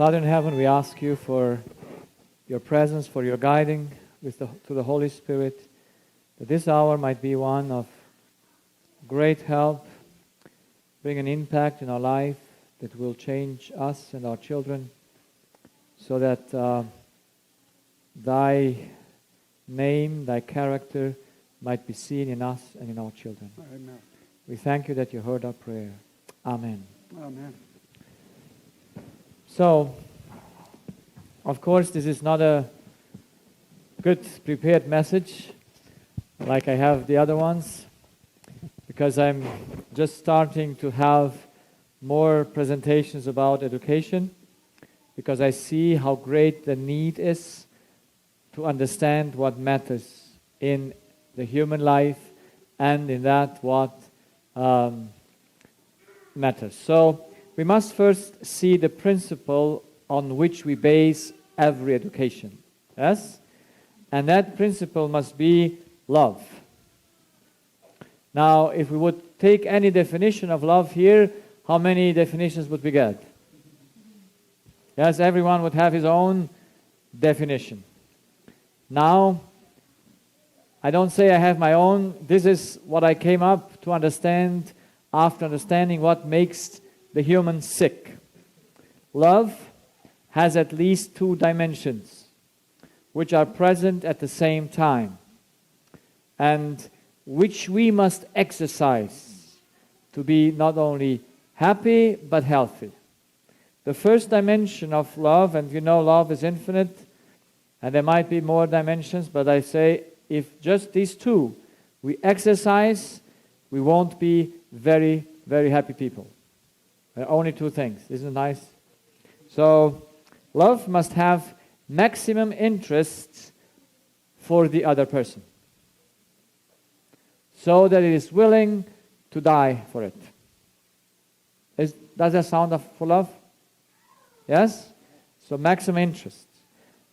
Father in heaven, we ask you for your presence, for your guiding to the Holy Spirit, that this hour might be one of great help, bring an impact in our life that will change us and our children, so that thy name, thy character might be seen in us and in our children. Amen. We thank you that you heard our prayer. Amen. Amen. So, of course, this is not a good prepared message like I have the other ones, because I'm just starting to have more presentations about education, because I see how great the need is to understand what matters in the human life and in that what matters. So we must first see the principle on which we base every education. Yes? And that principle must be love. Now, if we would take any definition of love here, how many definitions would we get? Yes, everyone would have his own definition. Now, I don't say I have my own. This is what I came up to understand after understanding what makes the human sick. Love has at least two dimensions, which are present at the same time, and which we must exercise to be not only happy but healthy. The first dimension of love, and you know love is infinite, and there might be more dimensions, but I say if just these two we exercise, we won't be very, very happy people. There are only two things. Isn't it nice? So, love must have maximum interest for the other person, so that it is willing to die for it. Does that sound for love? Yes? So maximum interest.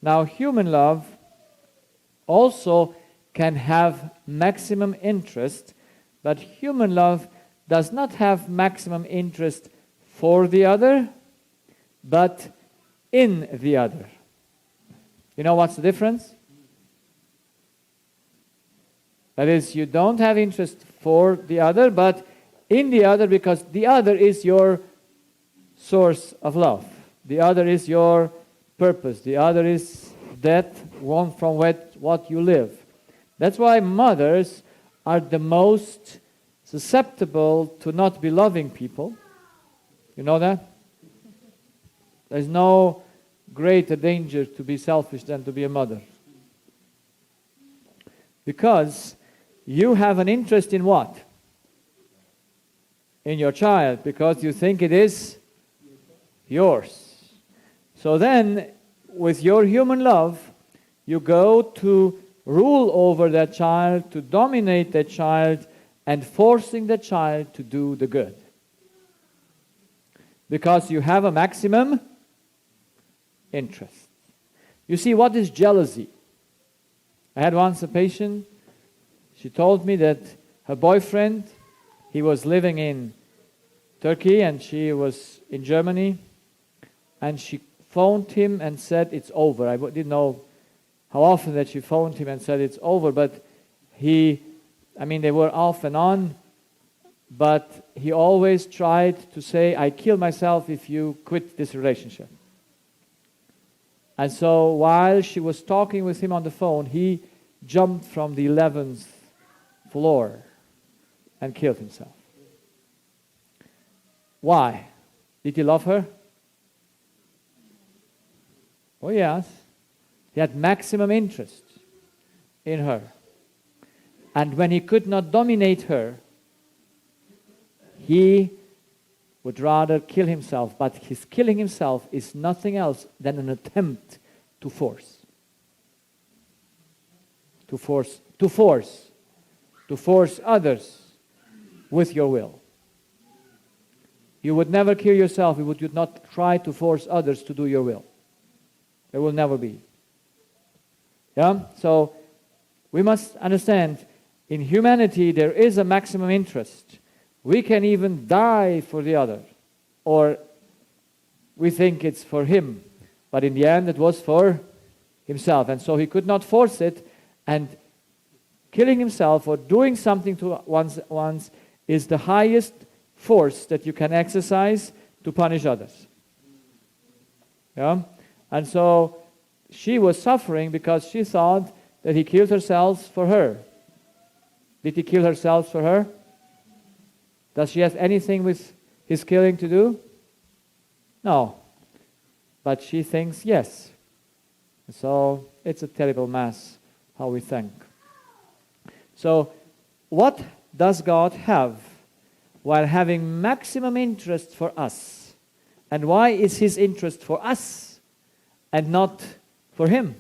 Now, human love also can have maximum interest, but human love does not have maximum interest for the other, but in the other. You know what's the difference? That is, you don't have interest for the other, but in the other, because the other is your source of love. The other is your purpose. The other is that one from what you live. That's why mothers are the most susceptible to not be loving people. You know that? There's no greater danger to be selfish than to be a mother. Because you have an interest in what? In your child, because you think it is yours. So then, with your human love, you go to rule over that child, to dominate that child, and forcing the child to do the good. Because you have a maximum interest. You see, what is jealousy? I had once a patient, she told me that her boyfriend, he was living in Turkey and she was in Germany, and she phoned him and said it's over. I didn't know how often that she phoned him and said it's over, but they were off and on, but he always tried to say, I kill myself if you quit this relationship. And so while she was talking with him on the phone, he jumped from the 11th floor and killed himself. Why? Did he love her? Oh yes. He had maximum interest in her. And when he could not dominate her, he would rather kill himself. But his killing himself is nothing else than an attempt to force. To force others with your will. You would never kill yourself if you would not try to force others to do your will. There will never be. Yeah? So we must understand, in humanity there is a maximum interest. We can even die for the other, or we think it's for him. But in the end, it was for himself. And so he could not force it. And killing himself or doing something to one's is the highest force that you can exercise to punish others. Yeah? And so she was suffering because she thought that he killed herself for her. Did he kill herself for her? Does she have anything with his killing to do? No. But she thinks yes. So it's a terrible mess how we think. So what does God have while having maximum interest for us? And why is his interest for us and not for him?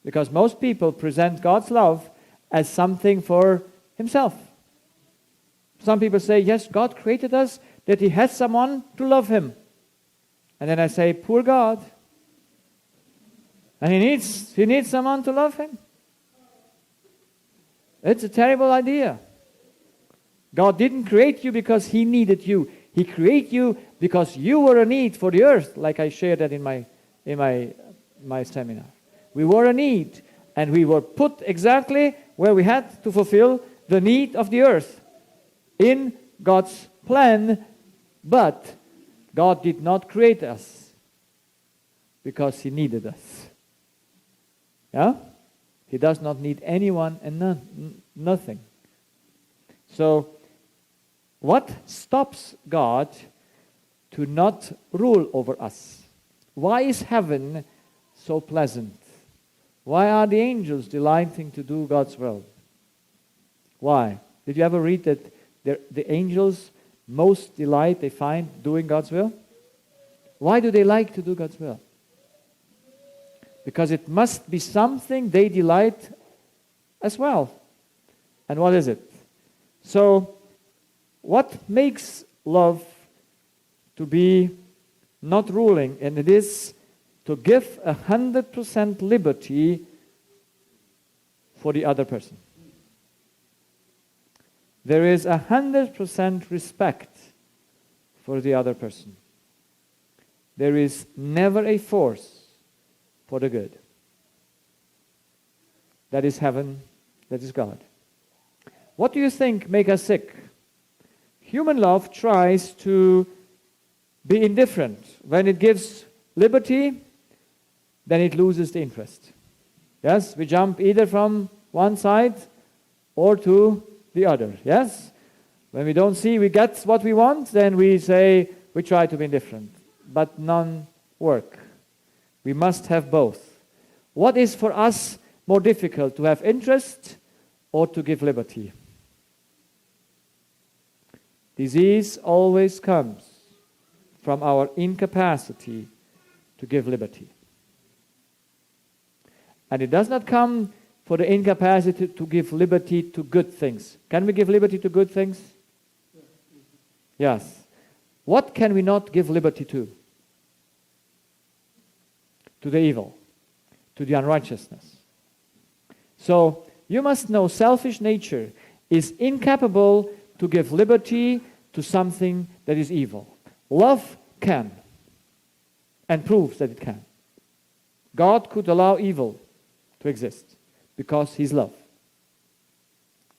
Because most people present God's love as something for himself. Some people say, yes, God created us, that he has someone to love him. And then I say, poor God. And he needs someone to love him. It's a terrible idea. God didn't create you because he needed you. He created you because you were a need for the earth, like I shared that in my seminar. We were a need, and we were put exactly where we had to fulfill the need of the earth in God's plan, but God did not create us because he needed us. Yeah? He does not need anyone and nothing. So, what stops God to not rule over us? Why is heaven so pleasant? Why are the angels delighting to do God's will? Why? Did you ever read that the angels most delight they find doing God's will? Why do they like to do God's will? Because it must be something they delight as well. And what is it? So, what makes love to be not ruling? And it is to give 100% liberty for the other person. There is 100% respect for the other person. There is never a force for the good. That is heaven, that is God. What do you think makes us sick? Human love tries to be indifferent. When it gives liberty, then it loses the interest. Yes, we jump either from one side or to the other. Yes? When we don't see we get what we want, then we say we try to be indifferent. But none work. We must have both. What is for us more difficult, to have interest or to give liberty? Disease always comes from our incapacity to give liberty. And it does not come for the incapacity to give liberty to good things. Can we give liberty to good things? Yes. What can we not give liberty to? To the evil, to the unrighteousness. So, you must know selfish nature is incapable to give liberty to something that is evil. Love can, and proves that it can. God could allow evil to exist because he's love.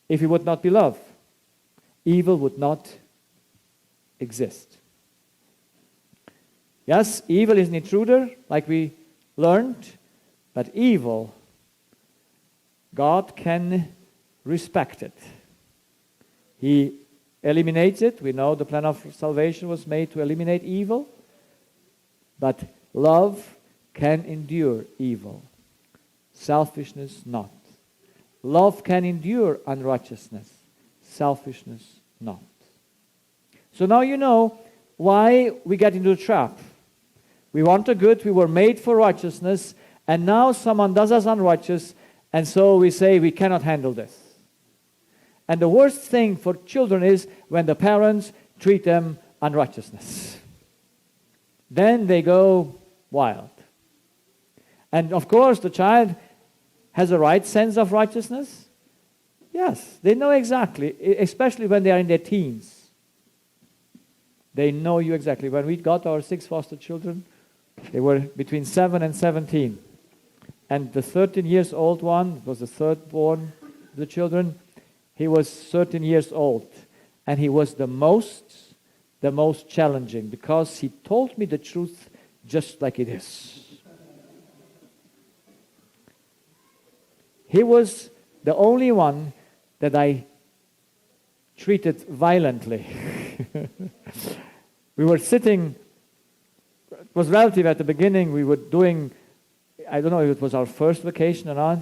If he would not be love, evil would not exist. Yes, evil is an intruder, like we learned, but evil, God can respect it. He eliminates it. We know the plan of salvation was made to eliminate evil, but love can endure evil. Selfishness not. Love can endure unrighteousness. Selfishness not. So now you know why we get into the trap. We want the good, we were made for righteousness, and now someone does us unrighteous, and so we say we cannot handle this. And the worst thing for children is when the parents treat them unrighteousness. Then they go wild. And of course the child has a right sense of righteousness. Yes, they know exactly, especially when they are in their teens. They know you exactly. When we got our 6 foster children, they were between 7 and 17. And the 13 years old one was the third born of the children. He was 13 years old. And he was the most challenging, because he told me the truth just like it is. He was the only one that I treated violently. We were sitting, it was relative at the beginning, we were doing, I don't know if it was our first vacation or not,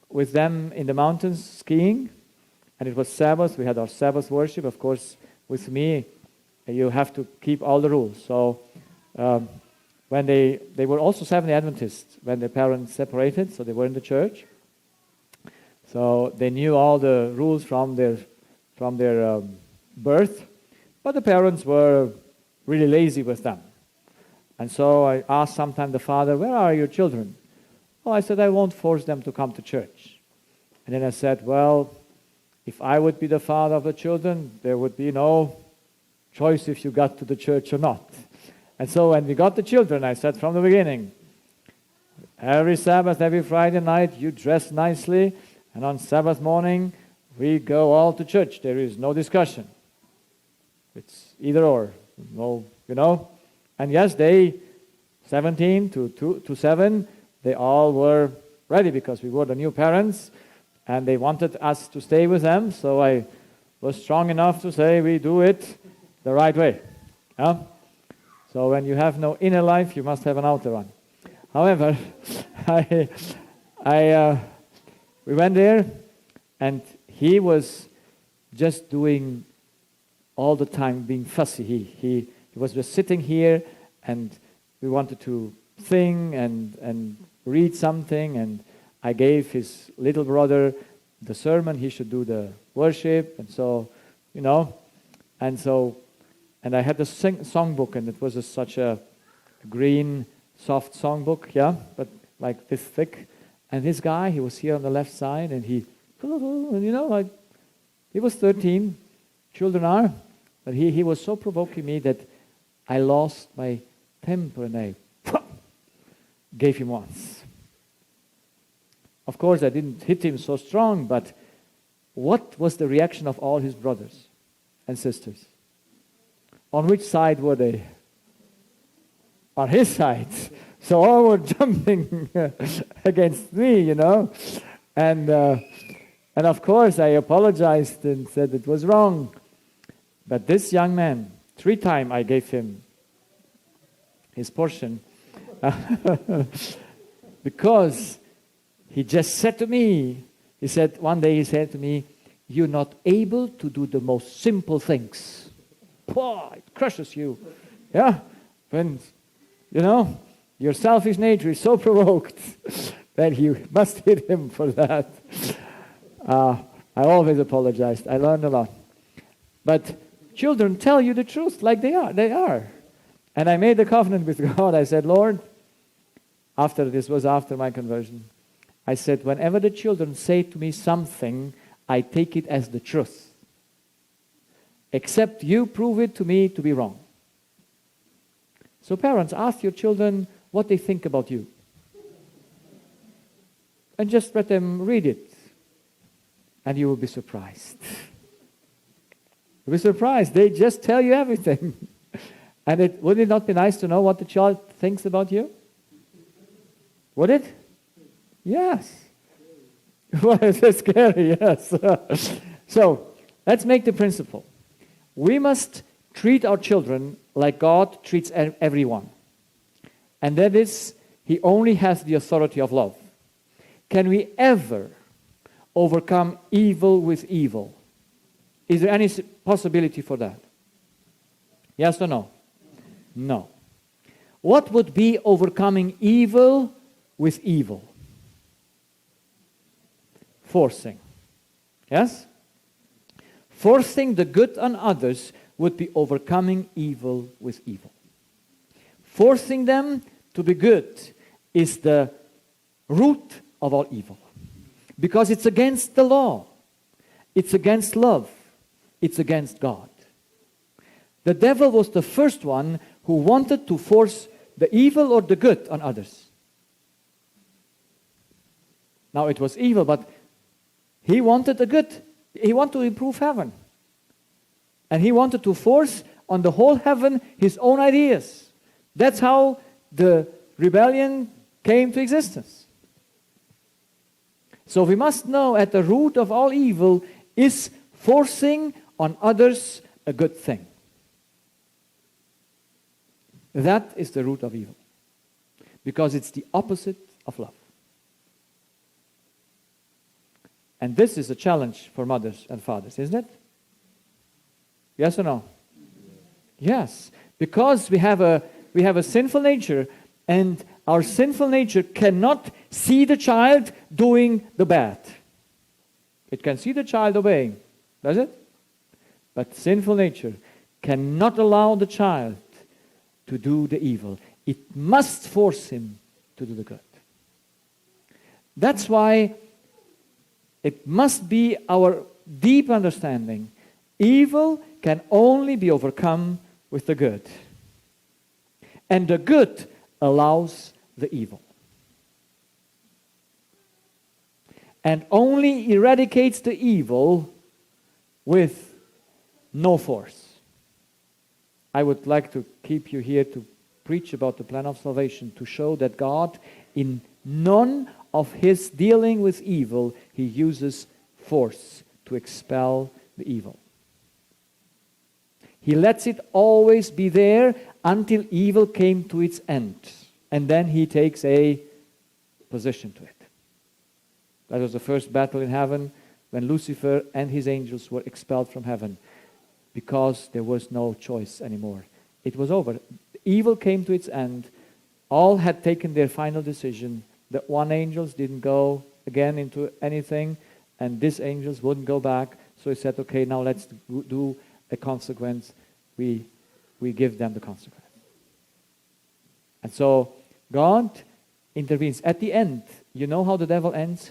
with them in the mountains skiing, and it was Sabbath, we had our Sabbath worship. Of course, with me, you have to keep all the rules. So when they were also Seventh-day Adventists when their parents separated, so they were in the church. So they knew all the rules from their birth, but the parents were really lazy with them. And so I asked sometime the father, "Where are your children?" "Oh," I said, "I won't force them to come to church." And then I said, "Well, if I would be the father of the children, there would be no choice if you got to the church or not." And so when we got the children, I said from the beginning, every Sabbath, every Friday night, you dress nicely, and on Sabbath morning, we go all to church. There is no discussion. It's either or. No, you know. And yes, they, 17 to 7, they all were ready, because we were the new parents, and they wanted us to stay with them. So I was strong enough to say we do it the right way. Yeah? So when you have no inner life, you must have an outer one. However, we went there, and he was just doing all the time, being fussy. He was just sitting here, and we wanted to sing and read something, and I gave his little brother the sermon. He should do the worship, and so, you know, and I had the songbook, and it was such a green, soft songbook, yeah, but like this thick. And this guy, he was here on the left side, and he, you know, like, he was 13, children are, but he was so provoking me that I lost my temper, and I gave him once. Of course, I didn't hit him so strong, but what was the reaction of all his brothers and sisters? On which side were they? On his side. So all were jumping against me, you know. And of course, I apologized and said it was wrong. But this young man, 3 times I gave him his portion, because he just said to me, one day he said to me, "You're not able to do the most simple things." It crushes you. Yeah? When, you know, your selfish nature is so provoked that you must hit him for that. I always apologized. I learned a lot. But children tell you the truth like they are. They are. And I made a covenant with God. I said, "Lord," this was after my conversion, I said, whenever the children say to me something, I take it as the truth. Except you prove it to me to be wrong. So parents, ask your children what they think about you. And just let them read it. And you will be surprised. You'll be surprised. They just tell you everything. And would it not be nice to know what the child thinks about you? Would it? Yes. Well, it's scary, yes. So, let's make the principle. We must treat our children like God treats everyone. And that is, He only has the authority of love. Can we ever overcome evil with evil? Is there any possibility for that? Yes or no? No. What would be overcoming evil with evil? Forcing. Yes? Forcing the good on others would be overcoming evil with evil. Forcing them to be good is the root of all evil. Because it's against the law. It's against love. It's against God. The devil was the first one who wanted to force the evil or the good on others. Now it was evil, but he wanted the good. He wanted to improve heaven. And he wanted to force on the whole heaven his own ideas. That's how the rebellion came to existence. So we must know at the root of all evil is forcing on others a good thing. That is the root of evil. Because it's the opposite of love. And this is a challenge for mothers and fathers, isn't it? Yes or no? Yes. Because we have a sinful nature, and our sinful nature cannot see the child doing the bad. It can see the child obeying, does it? But sinful nature cannot allow the child to do the evil. It must force him to do the good. That's why it must be our deep understanding. Evil can only be overcome with the good. And the good allows the evil. And only eradicates the evil with no force. I would like to keep you here to preach about the plan of salvation, to show that God, in none of his dealing with evil, he uses force to expel the evil. He lets it always be there until evil came to its end. And then he takes a position to it. That was the first battle in heaven when Lucifer and his angels were expelled from heaven because there was no choice anymore. It was over. Evil came to its end. All had taken their final decision. The one angels didn't go again into anything, and these angels wouldn't go back. So he said, okay, now let's do a consequence. We give them the consequence. And so God intervenes. At the end, you know how the devil ends?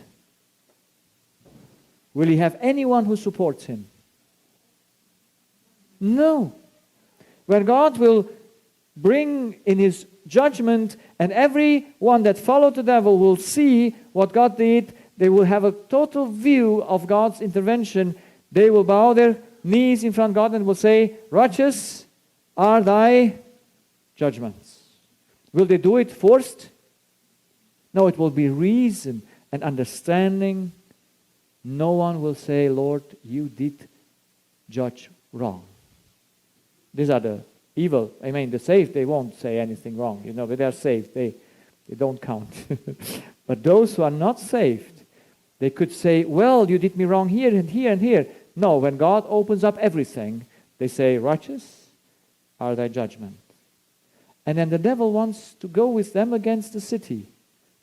Will he have anyone who supports him? No. When God will bring in his judgment, and everyone that followed the devil will see what God did, they will have a total view of God's intervention. They will bow their knees in front of God and will say, righteous are thy judgments. Will they do it forced? No, it will be reason and understanding. No one will say, Lord, you did judge wrong. These are the evil. I mean, the saved, they won't say anything wrong. You know, but they are saved. They don't count. But those who are not saved, they could say, well, you did me wrong here and here and here. No, when God opens up everything, they say, righteous are thy judgment. And then the devil wants to go with them against the city.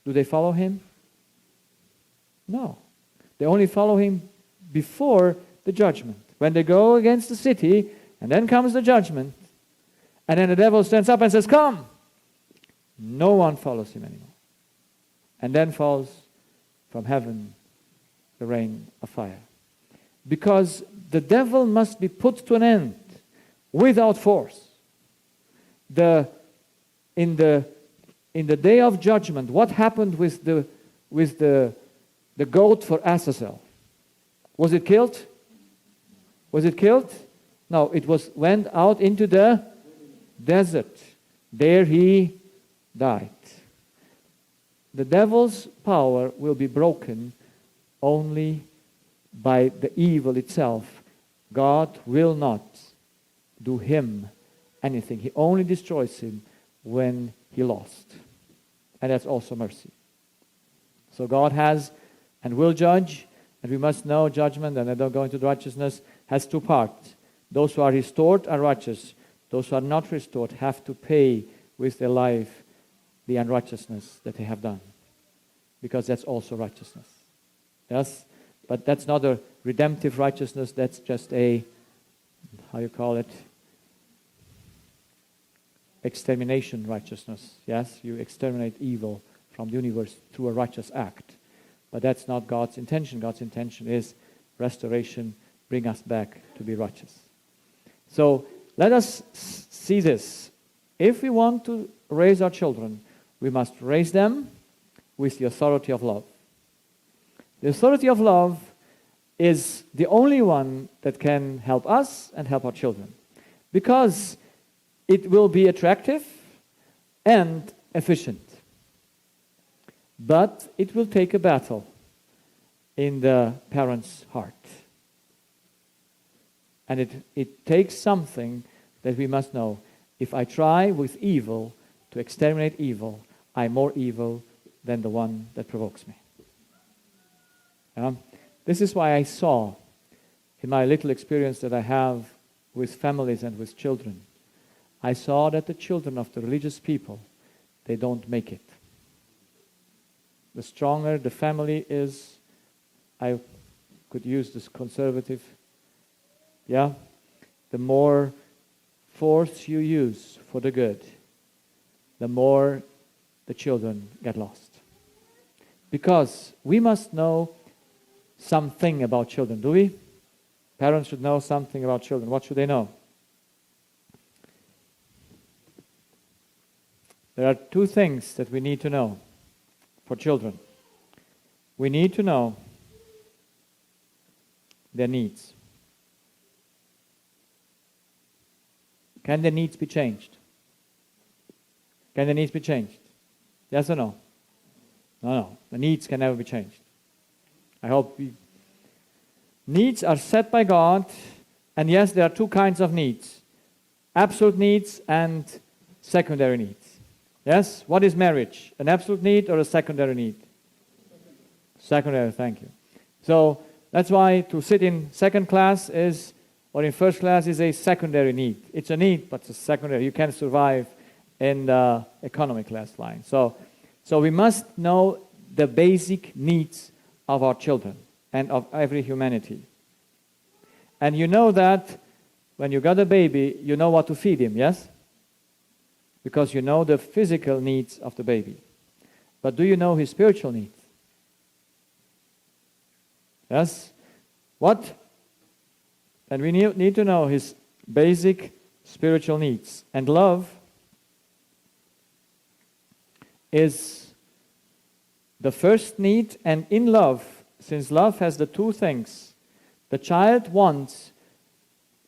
Do they follow him? No. They only follow him before the judgment. When they go against the city, and then comes the judgment, and then the devil stands up and says, come. No one follows him anymore. And then falls from heaven the rain of fire. Because the devil must be put to an end without force. In the day of judgment, what happened with the goat for Azazel? Was it killed? Was it killed? No, it went out into the desert. There he died. The devil's power will be broken only by the evil itself. God will not do him anything. He only destroys him when he lost. And that's also mercy. So God has and will judge, and we must know judgment, and I don't go into righteousness, has two parts. Those who are restored are righteous. Those who are not restored have to pay with their life the unrighteousness that they have done. Because that's also righteousness. Yes? But that's not a redemptive righteousness. That's just a, how you call it? Extermination righteousness. Yes? You exterminate evil from the universe through a righteous act. But that's not God's intention. God's intention is restoration, bring us back to be righteous. So let us see this. If we want to raise our children, we must raise them with the authority of love. The authority of love is the only one that can help us and help our children, because it will be attractive and efficient. But it will take a battle in the parent's heart. And it takes something that we must know. If I try with evil to exterminate evil, I'm more evil than the one that provokes me. This is why I saw, in my little experience that I have with families and with children, I saw that the children of the religious people, they don't make it. The stronger the family is, I could use this conservative, the more force you use for the good, the more the children get lost. Because we must know something about children, do we? Parents should know something about children. What should they know? There are two things that we need to know for children. We need to know their needs. Can their needs be changed? Can their needs be changed? Yes or no? No. The needs can never be changed. I hope needs are set by God, and yes, there are two kinds of needs. Absolute needs and secondary needs. Yes? What is marriage? An absolute need or a secondary need? Secondary, thank you. So that's why to sit in second class is, or in first class, is a secondary need. It's a need, but it's a secondary. You can't survive in the economy class line. So we must know the basic needs of our children and of every humanity. And you know that when you got a baby, you know what to feed him, yes? Because you know the physical needs of the baby. But do you know his spiritual needs? Yes? What? And we need to know his basic spiritual needs. And love is the first need, and in love, since love has the two things, the child wants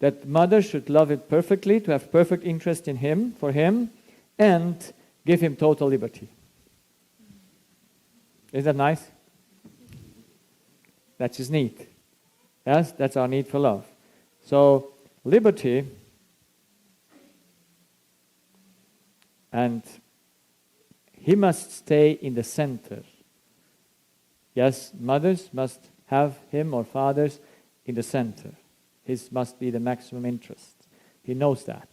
that mother should love him perfectly, to have perfect interest in him, for him, and give him total liberty. Isn't that nice? That's his need. Yes, that's our need for love. So, liberty, and he must stay in the center. Yes, mothers must have him or fathers in the center. His must be the maximum interest. He knows that.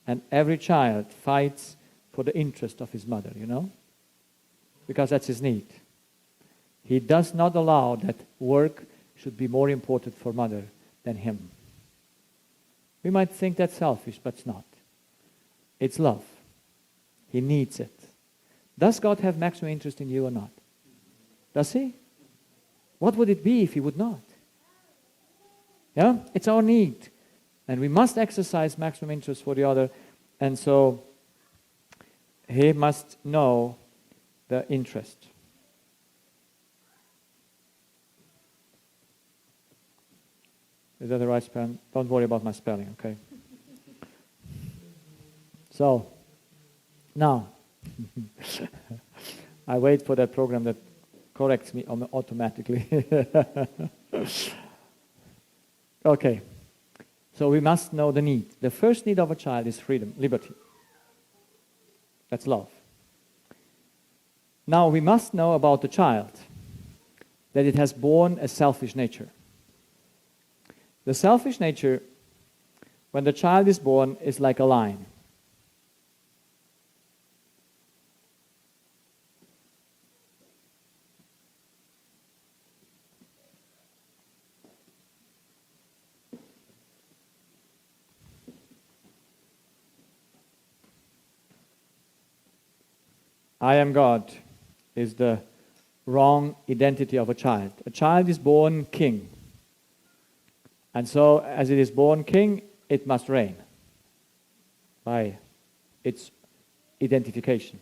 And every child fights for the interest of his mother, you know? Because that's his need. He does not allow that work should be more important for mother than him. We might think that's selfish, but it's not. It's love. He needs it. Does God have maximum interest in you or not? Does he? What would it be if he would not? Yeah? It's our need. And we must exercise maximum interest for the other. And so he must know the interest. Is that the right spelling? Don't worry about my spelling, okay? So, now, I wait for that program that corrects me automatically. Okay, so we must know the need. The first need of a child is freedom, liberty. That's love. Now we must know about the child that it has born a selfish nature. The selfish nature, when the child is born, is like a lion. I am God is the wrong identity of a child. A child is born king. And so, as it is born king, it must reign. by its identification.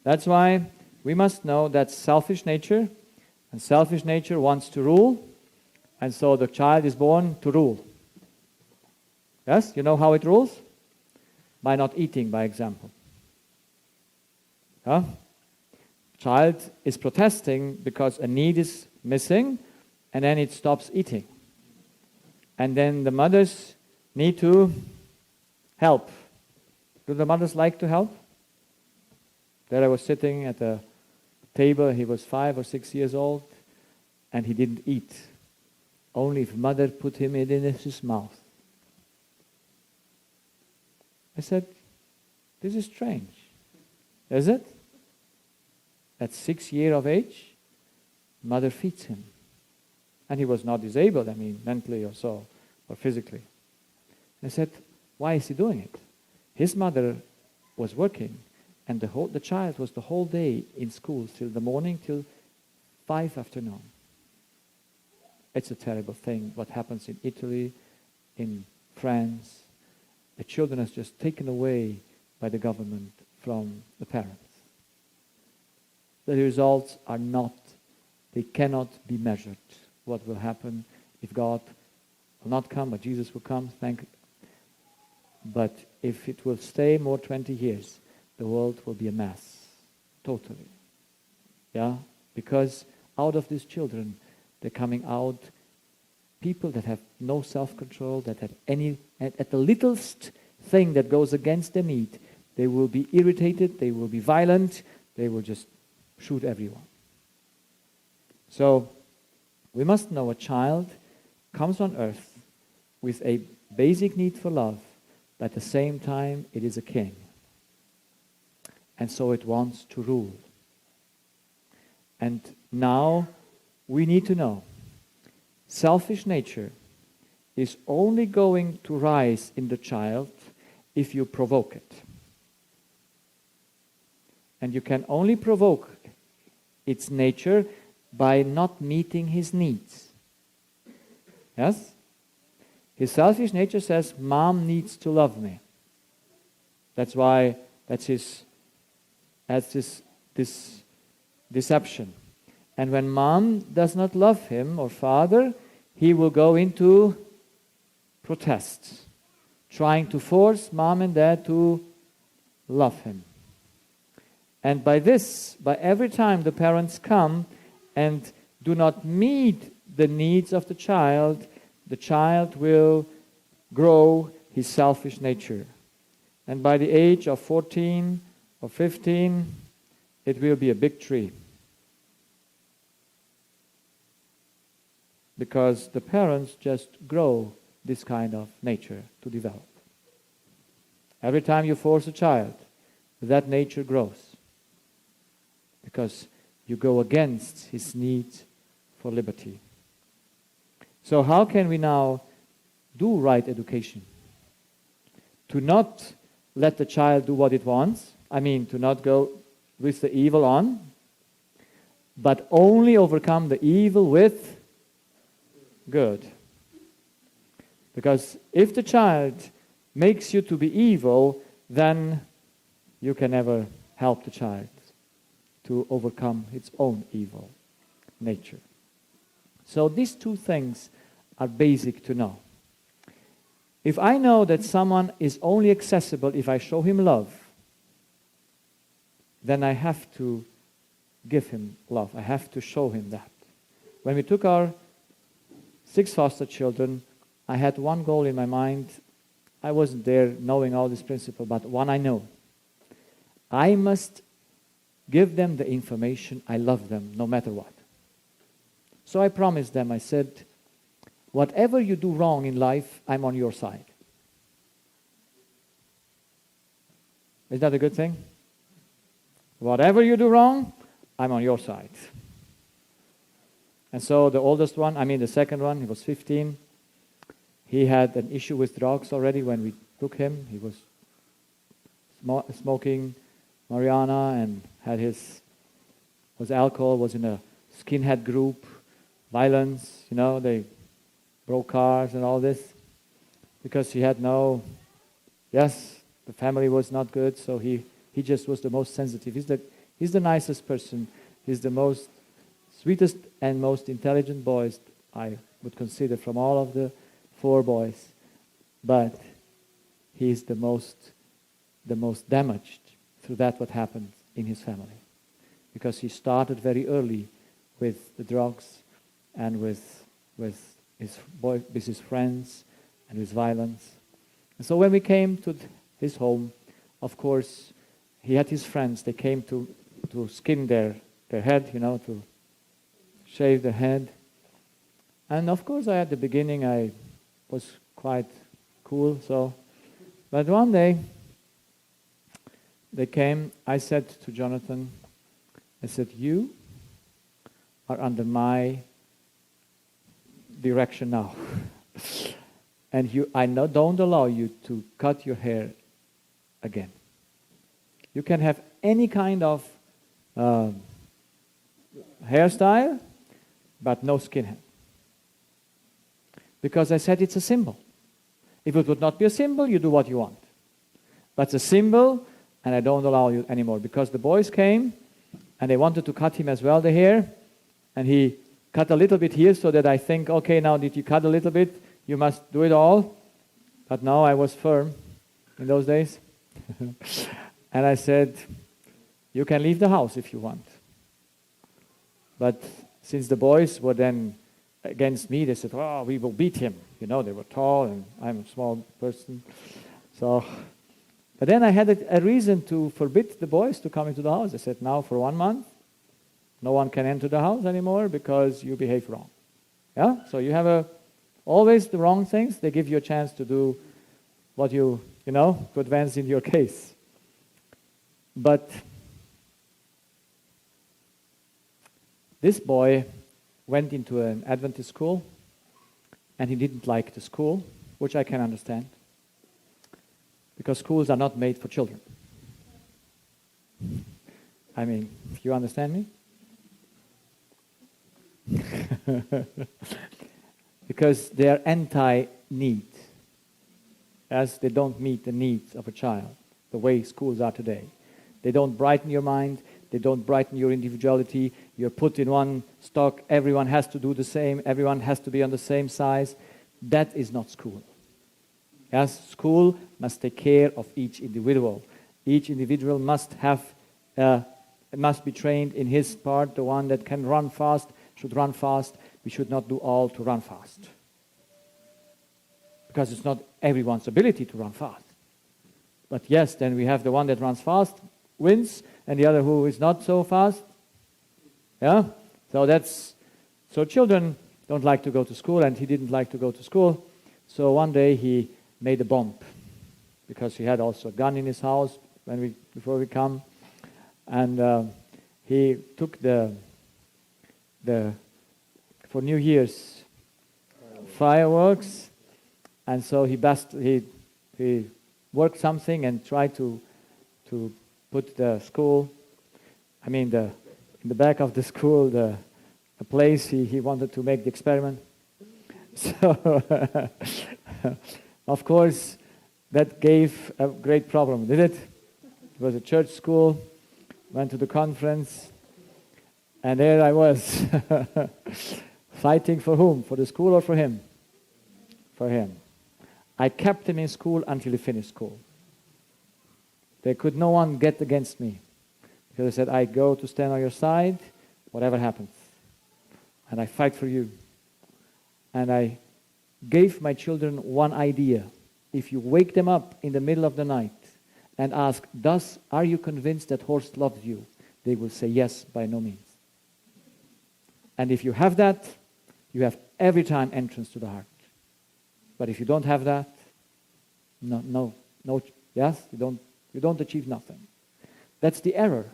That's why we must know that selfish nature, and selfish nature wants to rule, and so the child is born to rule. Yes, you know how it rules? By not eating, by example. Huh? Child is protesting because a need is missing, and then it stops eating. And then the mothers need to help. Do the mothers like to help? There I was sitting at a table, he was 5 or 6 years old, and he didn't eat. Only if mother put him in his mouth. I said, this is strange. Is it? At 6 years of age, mother feeds him. And he was not disabled, mentally or so, or physically. I said, why is he doing it? His mother was working, and the child was the whole day in school, till the morning, till 5 afternoon. It's a terrible thing, what happens in Italy, in France. The children are just taken away by the government from the parents. The results are they cannot be measured. What will happen if God will not come, but Jesus will come, but if it will stay more 20 years, the world will be a mess, totally. Yeah? Because out of these children, they're coming out people that have no self-control, that have at the littlest thing that goes against their need, they will be irritated, they will be violent, they will just shoot everyone. So, we must know a child comes on earth with a basic need for love, but at the same time it is a king. And so it wants to rule. And now we need to know, selfish nature is only going to rise in the child if you provoke it. And you can only provoke its nature by not meeting his needs. Yes? His selfish nature says, Mom needs to love me. That's why this deception. And when Mom does not love him, or father, he will go into protest, trying to force Mom and Dad to love him. And by every time the parents come and do not meet the needs of the child will grow his selfish nature. And by the age of 14 or 15, it will be a big tree. Because the parents just grow this kind of nature to develop. Every time you force a child, that nature grows. Because you go against his need for liberty. So how can we now do right education? To not let the child do what it wants, to not go with the evil on, but only overcome the evil with good. Because if the child makes you to be evil, then you can never help the child to overcome its own evil nature. So these two things are basic to know. If I know that someone is only accessible if I show him love, then I have to give him love. I have to show him that. When we took our 6 foster children, I had one goal in my mind. I wasn't there knowing all this principle, but one I know. I must give them the information I love them no matter what. So I promised them, I said, whatever you do wrong in life, I'm on your side. Is that a good thing? Whatever you do wrong, I'm on your side. And so the oldest one, the second one, he was 15. He had an issue with drugs already when we took him. He was smoking marijuana and was alcohol, was in a skinhead group, violence, they broke cars and all this. Because he had the the family was not good, so he just was the most sensitive. He's the nicest person. He's the most sweetest and most intelligent boys I would consider from all of the 4 boys. But he's the most damaged through that what happened in his family. Because he started very early with the drugs and with his friends and with violence. And so when we came to his home, of course, he had his friends. They came to skin their head, to shave their head. And of course, at the beginning, I was quite cool. But one day, they came. I said to Jonathan, I said, you are under my direction now. And I don't allow you to cut your hair again. You can have any kind of hairstyle, but no skinhead. Because I said it's a symbol. If it would not be a symbol, you do what you want. But it's a symbol, and I don't allow you anymore. Because the boys came, and they wanted to cut him as well, the hair, and he cut a little bit here, so that I think, okay, now did you cut a little bit? You must do it all. But no, I was firm in those days. And I said, you can leave the house if you want. But since the boys were then against me, they said, oh, we will beat him. They were tall and I'm a small person. But then I had a reason to forbid the boys to come into the house. I said, now for 1 month, no one can enter the house anymore because you behave wrong. Yeah? So you have always the wrong things. They give you a chance to do what to advance in your case. But this boy went into an Adventist school, and he didn't like the school, which I can understand, because schools are not made for children. I mean, you understand me? Because they are anti-need, as they don't meet the needs of a child, the way schools are today. They don't brighten your mind. They don't brighten your individuality. You're put in one stock. Everyone has to do the same. Everyone has to be on the same size. That is not school. Yes, school must take care of each individual. Each individual must be trained in his part. The one that can run fast should run fast. We should not do all to run fast. Because it's not everyone's ability to run fast. But yes, then we have the one that runs fast, wins, and the other who is not so fast. Yeah? So children don't like to go to school, and he didn't like to go to school. So one day he made a bomb, because he had also a gun in his house before we come. And he took for New Year's fireworks, and so he worked something and tried to put the school, in the back of the school, the place he wanted to make the experiment. So, of course, that gave a great problem, did it? It was a church school, went to the conference, and there I was, fighting for whom? For the school or for him? For him. I kept him in school until he finished school. No one get against me. Because I said, I go to stand on your side, whatever happens. And I fight for you. And I gave my children one idea. If you wake them up in the middle of the night and ask, are you convinced that Horst loves you? They will say yes, by no means. And if you have that, you have every time entrance to the heart. But if you don't have that, yes, you don't achieve nothing. That's the error.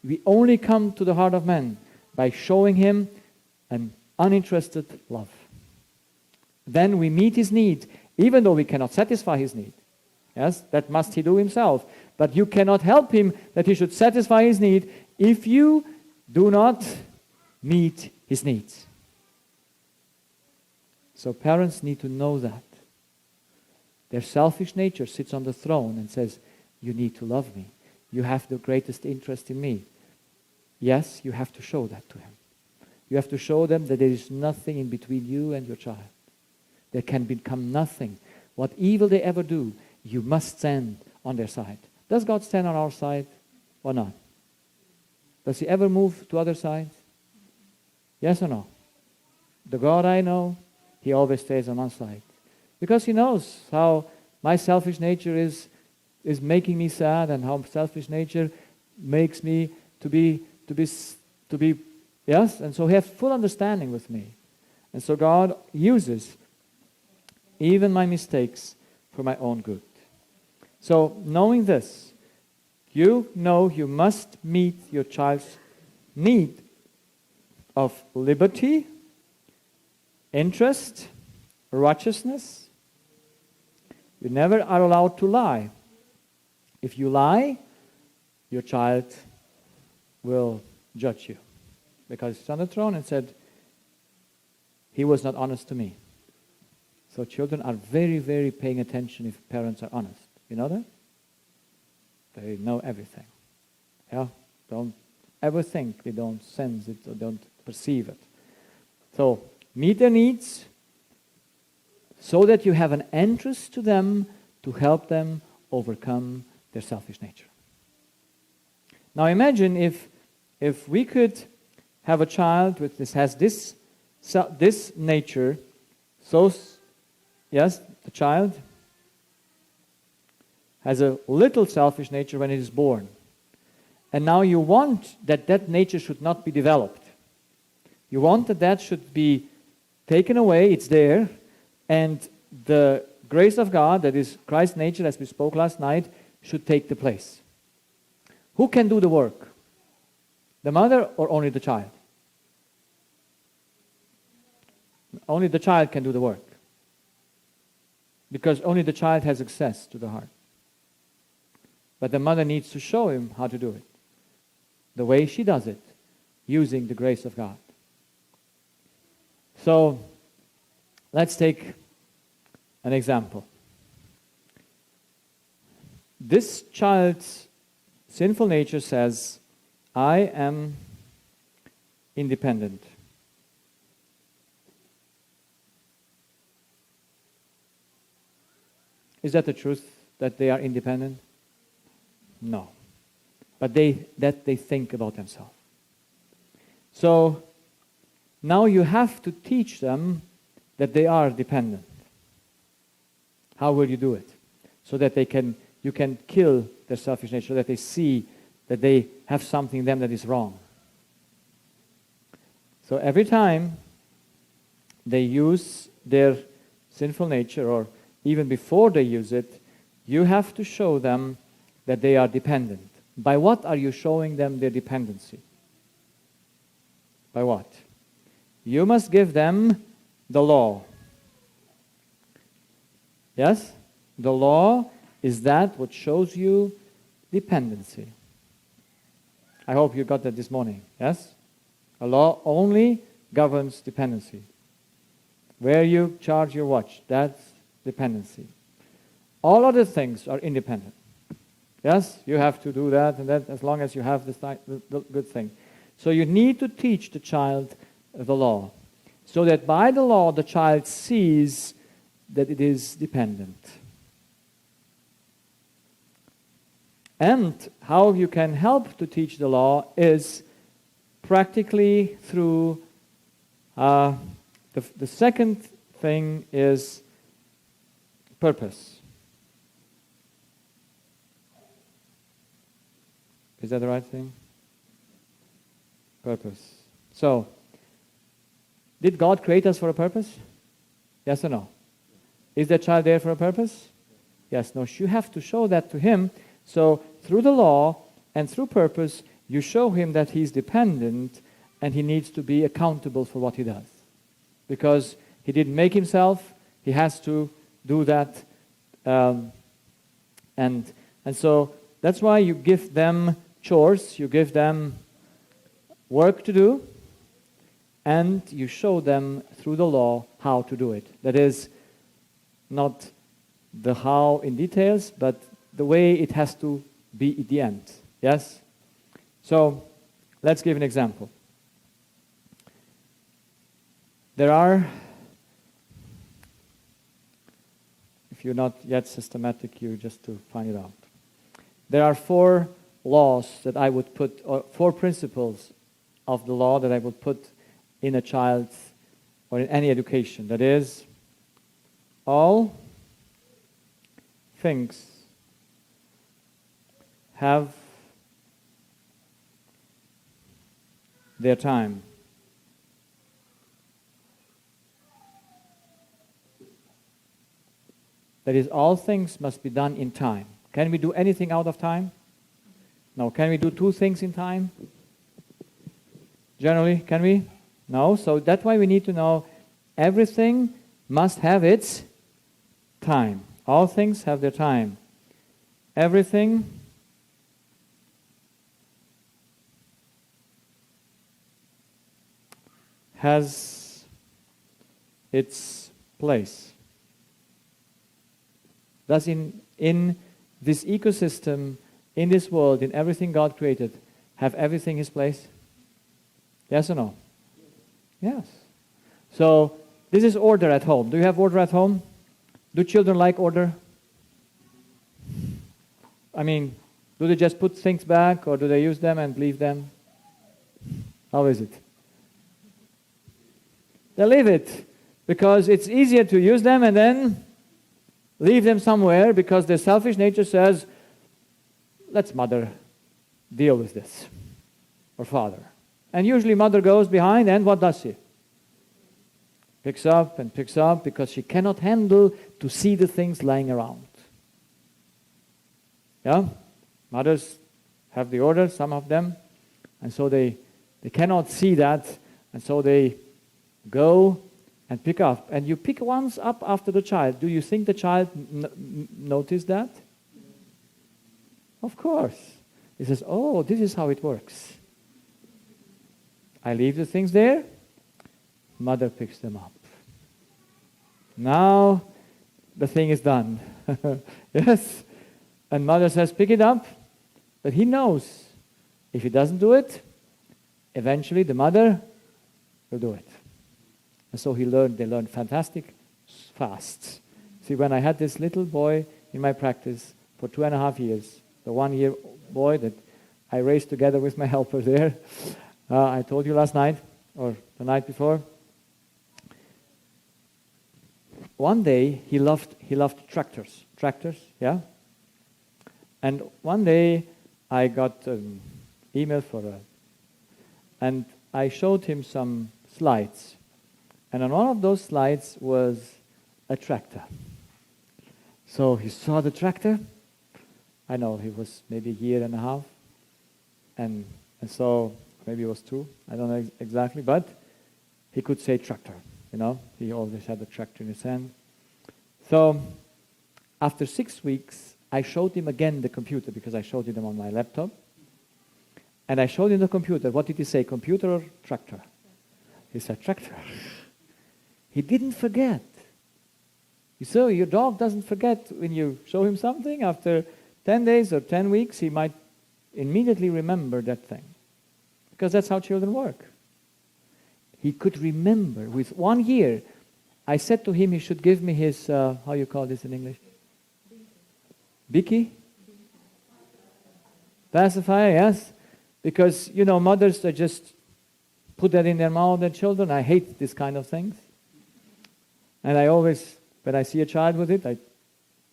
We only come to the heart of man by showing him an uninterested love. Then we meet his need, even though we cannot satisfy his need. Yes, that must he do himself. But you cannot help him that he should satisfy his need if you do not meet his needs. So parents need to know that. Their selfish nature sits on the throne and says, you need to love me. You have the greatest interest in me. Yes, you have to show that to him. You have to show them that there is nothing in between you and your child. There can become nothing. What evil they ever do, you must stand on their side. Does God stand on our side or not? Does he ever move to other sides? Yes or no? The God I know, he always stays on one side. Because he knows how my selfish nature is making me sad, and how selfish nature makes me to be, yes? And so he has full understanding with me. And so God uses even my mistakes for my own good. So knowing this, you know you must meet your child's need of liberty, interest, righteousness. You never are allowed to lie. If you lie, your child will judge you. Because he's on the throne and said, he was not honest to me. So children are very, very paying attention if parents are honest. You know that? They know everything. Yeah? Don't ever think they don't sense it or don't perceive it. So, meet their needs so that you have an interest to them to help them overcome their selfish nature. Now imagine if we could have a child with has this nature, so yes, the child has a little selfish nature when it is born. And now you want that nature should not be developed. You want that should be taken away, it's there, and the grace of God, that is Christ's nature, as we spoke last night, should take the place. Who can do the work? The mother or only the child? Only the child can do the work. Because only the child has access to the heart. But the mother needs to show him how to do it. The way she does it, using the grace of God. So, let's take an example. This child's sinful nature says, I am independent. Is that the truth, that they are independent? No. But they think about themselves. So, now you have to teach them that they are dependent. How will you do it? So that you can kill their selfish nature, so that they see that they have something in them that is wrong. So every time they use their sinful nature, or even before they use it, you have to show them that they are dependent. By what are you showing them their dependency? By what? You must give them the law. Yes? The law is that what shows you dependency. I hope you got that this morning. Yes? A law only governs dependency. Where you charge your watch, that's dependency. All other things are independent. Yes? You have to do that and that as long as you have the good thing. So you need to teach the child the law, so that by the law the child sees that it is dependent. And how you can help to teach the law is practically through the second thing is purpose. Is that the right thing? Purpose. So, did God create us for a purpose? Yes or no? Is that child there for a purpose? Yes, no. You have to show that to him. So, through the law and through purpose, you show him that he's dependent and he needs to be accountable for what he does. Because he didn't make himself, he has to do that. And so, that's why you give them chores, you give them work to do, and you show them through the law how to do it. That is, not the how in details, but the way it has to be at the end. Yes? So, let's give an example. There are, if you're not yet systematic, you just to find it out. There are 4 laws that I would put, or 4 principles of the law that I would put in a child's or in any education. That is, all things have their time. That is, all things must be done in time. Can we do anything out of time? No. Can we do 2 things in time? Generally, can we? No. So that's why we need to know everything must have its time. All things have their time. Everything has its place. Thus, in this ecosystem, in this world, in everything God created, have everything His place? Yes or no? Yes. So, this is order at home. Do you have order at home? Do children like order? I mean, do they just put things back, or do they use them and leave them? How is it? They leave it, because it's easier to use them and then leave them somewhere, because their selfish nature says, let's mother deal with this, or father. And usually mother goes behind, and what does she? Picks up and picks up, because she cannot handle to see the things lying around. Yeah? Mothers have the order, some of them, and so they cannot see that, and so they go and pick up. And you pick once up after the child. Do you think the child noticed that? Of course. He says, oh, this is how it works. I leave the things there, mother picks them up. Now the thing is done. Yes. And mother says, pick it up. But he knows if he doesn't do it, eventually the mother will do it. And so they learned fantastic fast. See, when I had this little boy in my practice for 2.5 years, the 1-year boy that I raised together with my helper there, I told you last night, or the night before, one day he loved tractors, yeah? And one day I got an email and I showed him some slides. And on one of those slides was a tractor. So he saw the tractor. I know he was maybe 1.5 years. And so maybe it was 2. I don't know exactly. But he could say tractor. You know, he always had a tractor in his hand. So after 6 weeks, I showed him again the computer, because I showed him on my laptop. And I showed him the computer. What did he say, computer or tractor? He said tractor. He didn't forget. So your dog doesn't forget when you show him something. After 10 days or 10 weeks, he might immediately remember that thing. Because that's how children work. He could remember. With 1 year, I said to him he should give me his, how you call this in English? Bicky? Pacifier, yes. Because, you know, mothers, they just put that in their mouth, their children. I hate this kind of things. And I always, when I see a child with it, I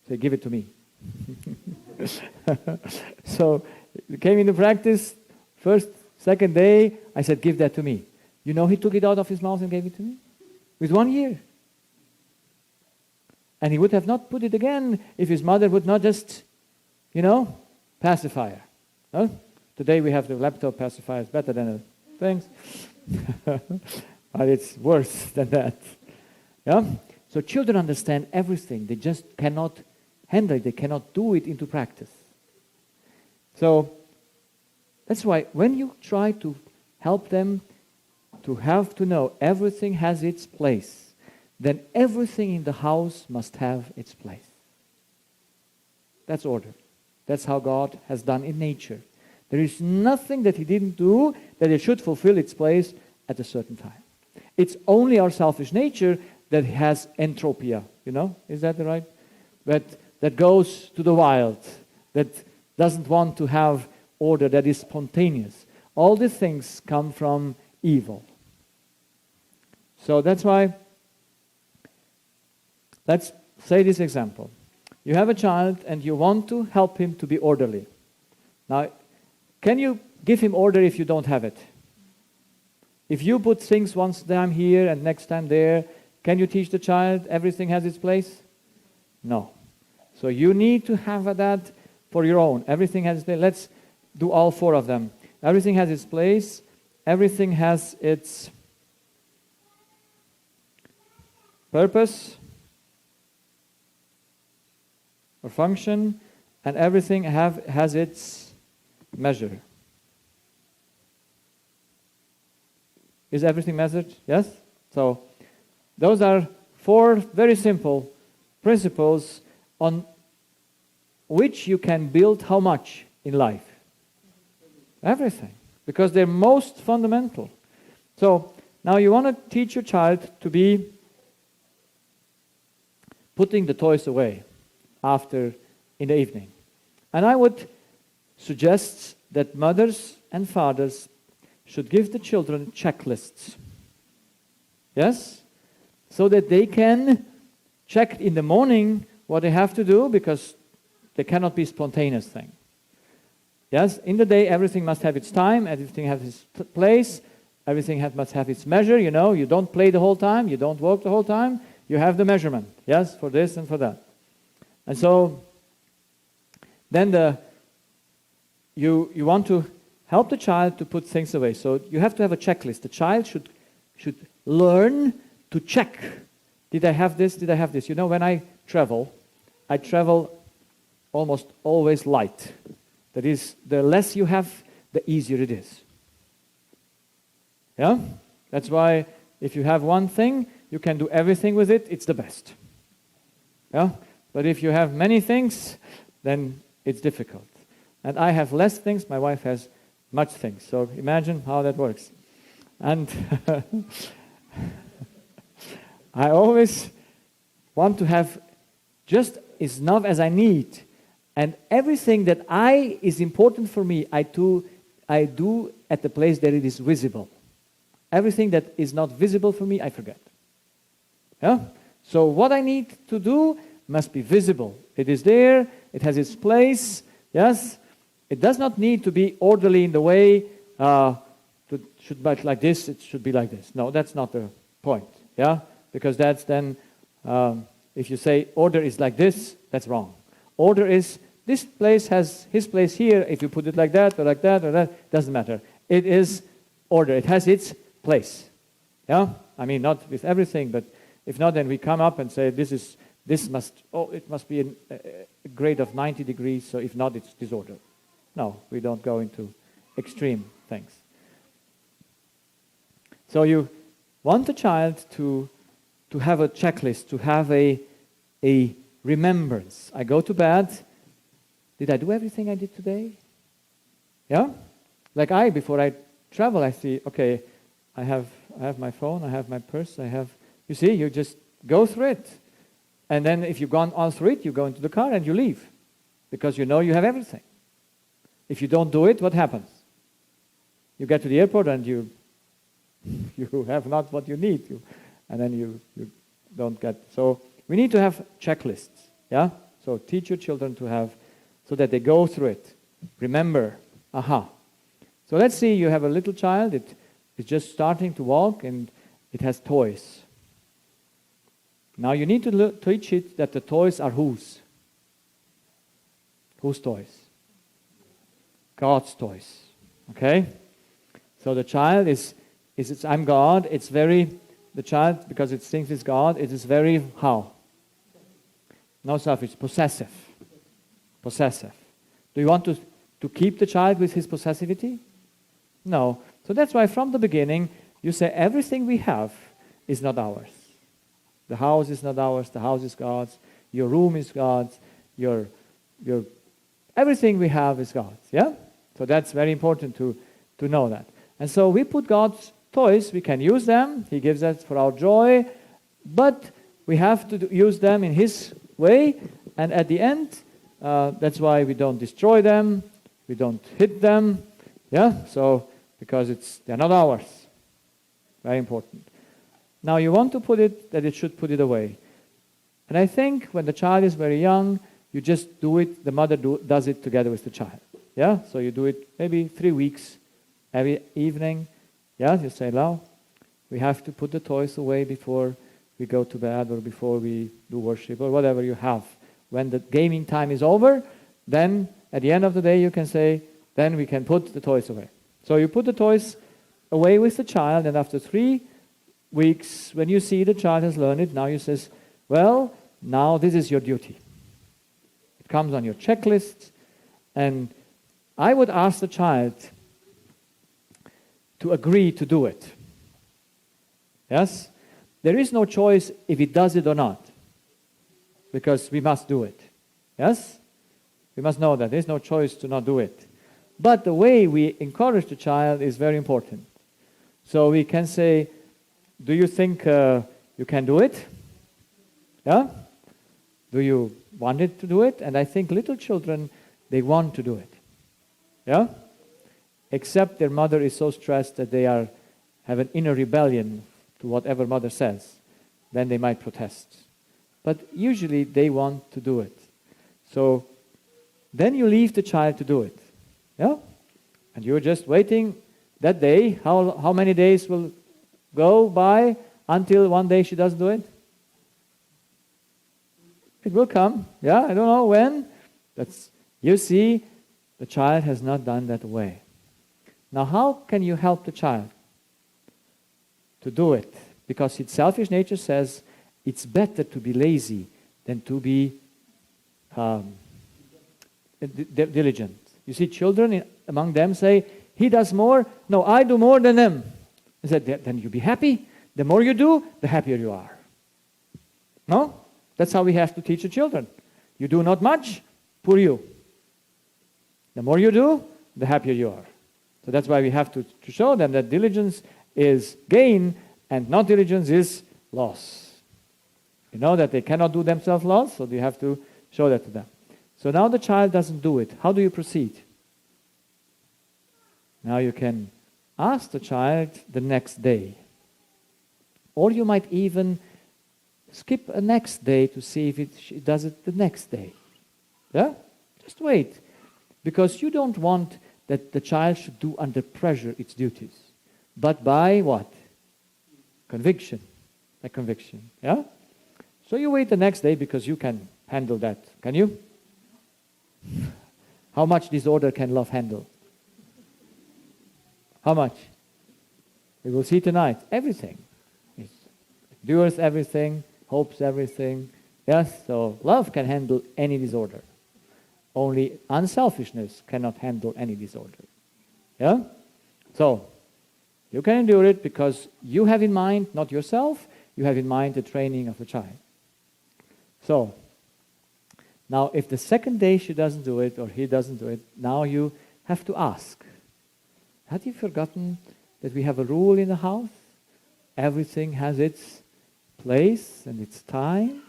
say, give it to me. So, it came into practice, first, second day, I said, give that to me. You know, he took it out of his mouth and gave it to me. With 1 year. And he would have not put it again if his mother would not just, you know, pacifier. Huh? Today we have the laptop pacifier. It's better than the things. But it's worse than that. Yeah? So children understand everything. They just cannot handle it. They cannot do it into practice. So that's why when you try to help them to have to know everything has its place, then everything in the house must have its place. That's order. That's how God has done in nature. There is nothing that He didn't do that it should fulfill its place at a certain time. It's only our selfish nature that has entropia, Is that right? That goes to the wild, that doesn't want to have order, that is spontaneous. All these things come from evil. So that's why, let's say this example. You have a child and you want to help him to be orderly. Now, can you give him order if you don't have it? If you put things once time here and next time there, can you teach the child everything has its place? No. So you need to have that for your own. Everything has its place. Let's do all four of them. Everything has its place. Everything has its purpose or function, and everything has its measure. Is everything measured? Yes? So those are four very simple principles on which you can build how much in life? Everything. Because they're most fundamental. So now you want to teach your child to be putting the toys away after in the evening. And I would suggest that mothers and fathers should give the children checklists. Yes? So that they can check in the morning what they have to do, because they cannot be spontaneous thing. Yes? In the day, everything must have its time, everything has its place, everything must have its measure, You don't play the whole time, you don't walk the whole time, you have the measurement, yes, for this and for that. And so, then you want to help the child to put things away. So you have to have a checklist. The child should learn to check. Did I have this? Did I have this? When I travel almost always light. That is, the less you have, the easier it is. Yeah? That's why if you have one thing, you can do everything with it, it's the best. Yeah? But if you have many things, then it's difficult. And I have less things, my wife has much things. So imagine how that works. And I always want to have just enough as I need. And everything that is important for me, I do at the place that it is visible. Everything that is not visible for me, I forget. Yeah? So what I need to do must be visible. It is there, it has its place, yes? It does not need to be orderly in the way, should be like this, it should be like this. No, that's not the point, yeah? Because that's then, if you say order is like this, that's wrong. Order is, this place has his place here, if you put it like that, or like that, or that, doesn't matter. It is order, it has its place, yeah? I mean, not with everything, but if not, then we come up and say, it must be a grade of 90 degrees, so if not, it's disorder. No, we don't go into extreme things. So you want the child to have a checklist, to have a remembrance. I go to bed, did I do everything I did today? Yeah? Like before I travel, I see, okay, I have my phone, I have my purse, you see, you just go through it. And then if you've gone all through it, you go into the car and you leave. Because you know you have everything. If you don't do it, what happens? You get to the airport and you have not what you need. And then you don't get. So we need to have checklists. Yeah? So teach your children to have, so that they go through it. Remember, aha. So let's see, you have a little child, it is just starting to walk and it has toys. Now you need to teach it that the toys are whose? Whose toys? God's toys. Okay? So the child is I'm God, the child, because it thinks it's God, it is very, how? No selfish, possessive. Possessive. Do you want to keep the child with his possessivity? No. So that's why from the beginning, you say everything we have is not ours. The house is not ours, the house is God's, your room is God's, your Everything we have is God's, yeah? So that's very important to know that. And so we put God's toys, we can use them, He gives us for our joy, but we have to use them in His way, and at the end, that's why we don't destroy them, we don't hit them, yeah? So, because they're not ours. Very important. Now you want to put it, that it should put it away. And I think when the child is very young, you just do it, the mother does it together with the child. Yeah? So you do it maybe 3 weeks, every evening. Yeah? You say, now, we have to put the toys away before we go to bed or before we do worship or whatever you have. When the gaming time is over, then at the end of the day you can say, then we can put the toys away. So you put the toys away with the child, and after 3 weeks, when you see the child has learned it, now you says, well, now this is your duty. It comes on your checklist, and I would ask the child to agree to do it. Yes? There is no choice if he does it or not, because we must do it. Yes? We must know that. There is no choice to not do it. But the way we encourage the child is very important. So we can say, do you think you can do it? Yeah? Do you want it to do it? And I think little children, they want to do it. Yeah? Except their mother is so stressed that they have an inner rebellion to whatever mother says. Then they might protest. But usually they want to do it. So then you leave the child to do it. Yeah? And you're just waiting that day. How many days will go by until one day she doesn't do it? It will come. Yeah, I don't know when. You see, the child has not done that way. Now, how can you help the child to do it? Because its selfish nature says it's better to be lazy than to be diligent. You see, children among them say, he does more. No, I do more than them. I said, then you be happy. The more you do, the happier you are. No? That's how we have to teach the children. You do not much, poor you. The more you do, the happier you are. So that's why we have to show them that diligence is gain and not diligence is loss. You know that they cannot do themselves loss, so you have to show that to them. So now the child doesn't do it. How do you proceed? Now you can ask the child the next day. Or you might even skip a next day to see if she does it the next day. Yeah? Just wait. Because you don't want that the child should do under pressure its duties. But by what? Conviction. By conviction. Yeah? So you wait the next day because you can handle that. Can you? How much disorder can love handle? How much? We will see tonight. Everything. It endures everything, hopes everything. Yes, so love can handle any disorder. Only unselfishness cannot handle any disorder. Yeah? So, you can endure it because you have in mind, not yourself, you have in mind the training of the child. So, now if the second day she doesn't do it or he doesn't do it, now you have to ask. Have you forgotten that we have a rule in the house? Everything has its place and its time.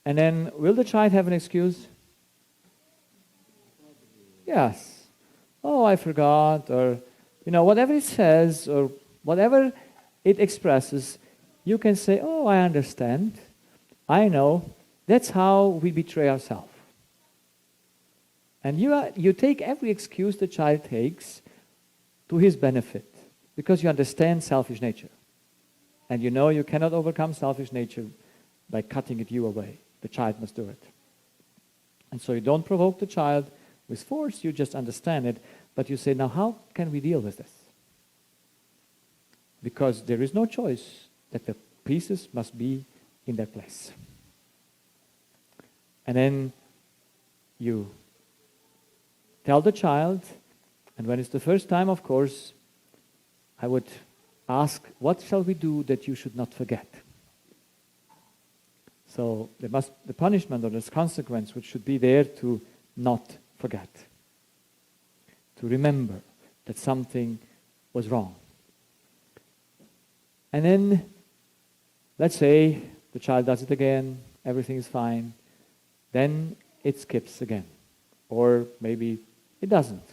And then, will the child have an excuse? Yes. Oh, I forgot, or, whatever it says, or whatever it expresses, you can say, oh, I understand. I know. That's how we betray ourselves. And you take every excuse the child takes to his benefit, because you understand selfish nature. And you know you cannot overcome selfish nature by cutting it you away. The child must do it. And so you don't provoke the child with force, you just understand it, but you say, now how can we deal with this? Because there is no choice that the pieces must be in their place. And then you tell the child, and when it's the first time, of course, I would ask, what shall we do that you should not forget? So the punishment or this consequence which should be there to not forget. To remember that something was wrong. And then, let's say the child does it again, everything is fine, then it skips again. Or maybe it doesn't.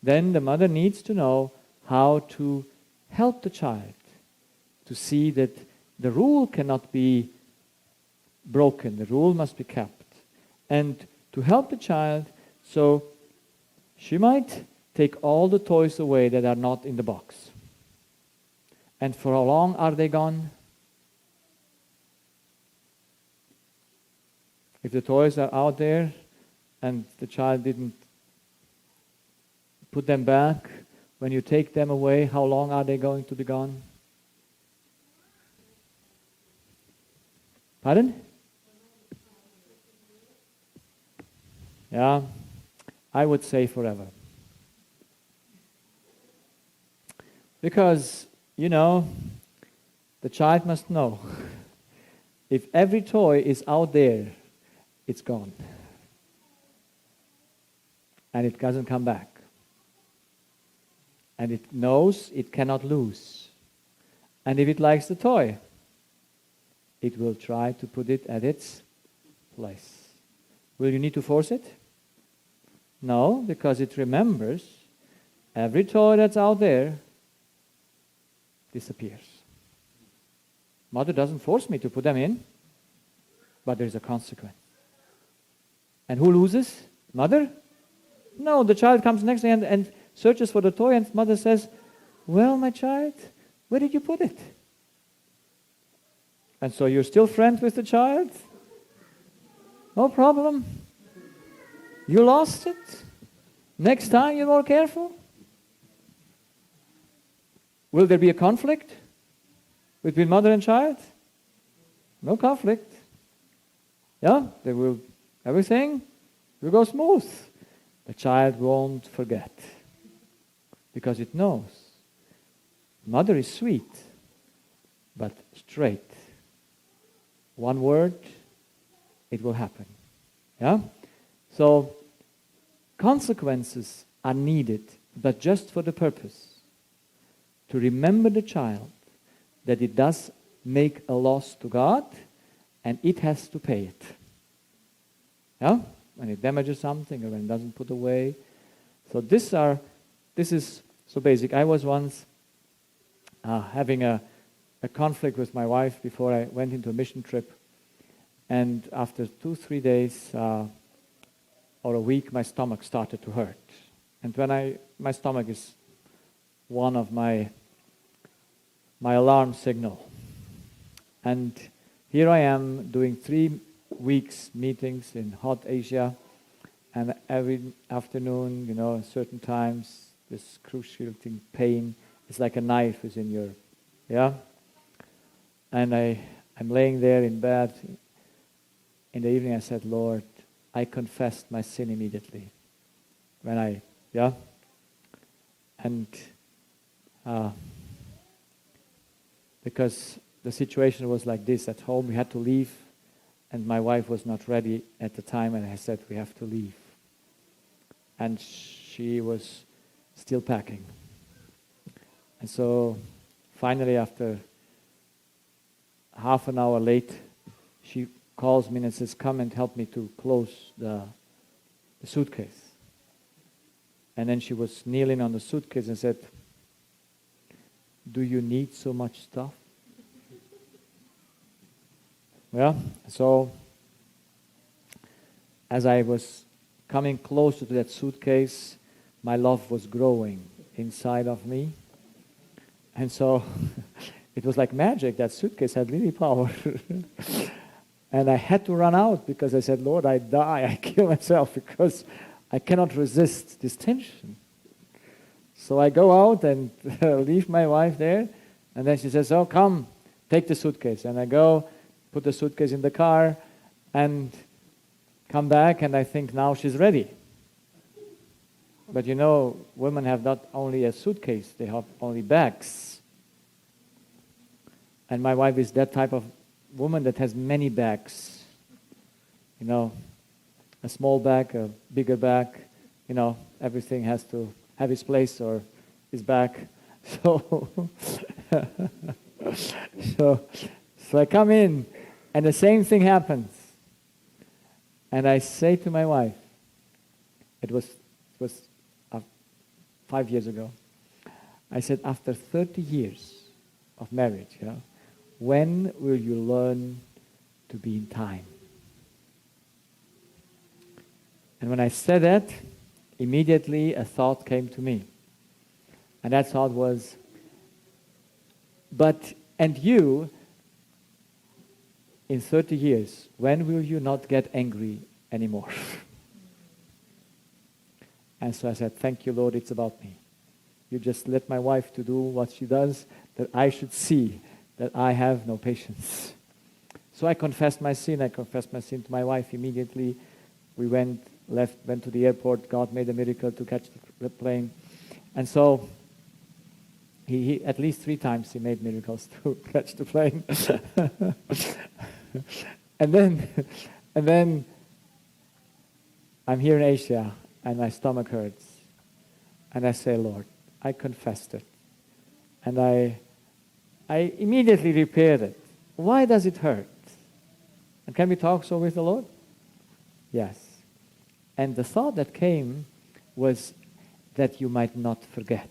Then the mother needs to know how to help the child to see that the rule cannot be broken, the rule must be kept. And to help the child, so she might take all the toys away that are not in the box. And for how long are they gone? If the toys are out there and the child didn't put them back, when you take them away, how long are they going to be gone? Pardon? Yeah, I would say forever. Because, the child must know, if every toy is out there, it's gone. And it doesn't come back. And it knows it cannot lose. And if it likes the toy, it will try to put it at its place. Will you need to force it? No, because it remembers every toy that's out there disappears. Mother doesn't force me to put them in, but there's a consequence. And who loses? Mother? No, the child comes next day and searches for the toy, and mother says, well, my child, where did you put it? And so you're still friends with the child? No problem. You lost it. Next time you're more careful. Will there be a conflict between mother and child? No conflict. Yeah, everything will go smooth. The child won't forget because it knows. Mother is sweet, but straight. One word, it will happen. Yeah? So, consequences are needed, but just for the purpose to remember the child that it does make a loss to God and it has to pay it. Yeah? When it damages something or when it doesn't put away. So this is so basic. I was once having a conflict with my wife before I went into a mission trip. And after 2-3 days or a week, my stomach started to hurt. And my stomach is one of my alarm signal. And here I am doing 3 weeks meetings in hot Asia, and every afternoon, certain times, this cruciating pain is like a knife is in your, yeah? And I'm laying there in bed. In the evening I said, Lord, I confessed my sin immediately. And because the situation was like this at home, we had to leave, and my wife was not ready at the time, and I said, we have to leave. And she was still packing. And so finally, after half an hour late, she calls me and says, come and help me to close the suitcase. And then she was kneeling on the suitcase and said, do you need so much stuff? Well, so as I was coming closer to that suitcase, my love was growing inside of me. And so it was like magic. That suitcase had really power. And I had to run out because I said, Lord, I die, I kill myself because I cannot resist this tension. So I go out and leave my wife there. And then she says, oh, come, take the suitcase. And I go, put the suitcase in the car, and come back, and I think now she's ready. But women have not only a suitcase, they have only bags. And my wife is that type of woman that has many bags. a small bag, a bigger bag. Everything has to have its place or its bag. So, so I come in, and the same thing happens. And I say to my wife, it was 5 years ago, I said, after 30 years of marriage, when will you learn to be in time? And when I said that, immediately a thought came to me. And that thought was, and you, in 30 years, when will you not get angry anymore? And so I said, thank you, Lord, it's about me. You just let my wife to do what she does, that I should see that I have no patience. So I confessed my sin. I confessed my sin to my wife immediately. We went to the airport. God made a miracle to catch the plane. And so he at least 3 times he made miracles to catch the plane. and then I'm here in Asia and my stomach hurts. And I say, Lord, I confessed it. And I immediately repaired it. Why does it hurt? And can we talk so with the Lord? Yes. And the thought that came was that you might not forget.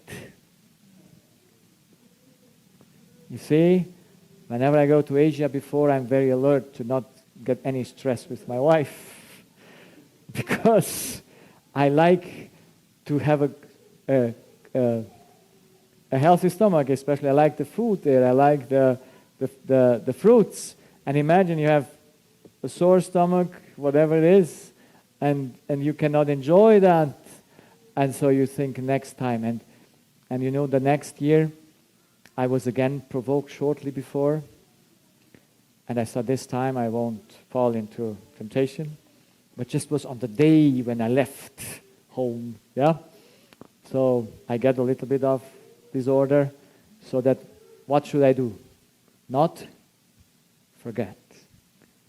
You see, whenever I go to Asia before, I'm very alert to not get any stress with my wife. Because I like to have a healthy stomach, especially. I like the food there. I like the fruits. And imagine you have a sore stomach, whatever it is, and you cannot enjoy that. And so you think next time. And the next year, I was again provoked shortly before. And I thought this time I won't fall into temptation. But just was on the day when I left home. Yeah? So I get a little bit of disorder. So that, what should I do? Not forget.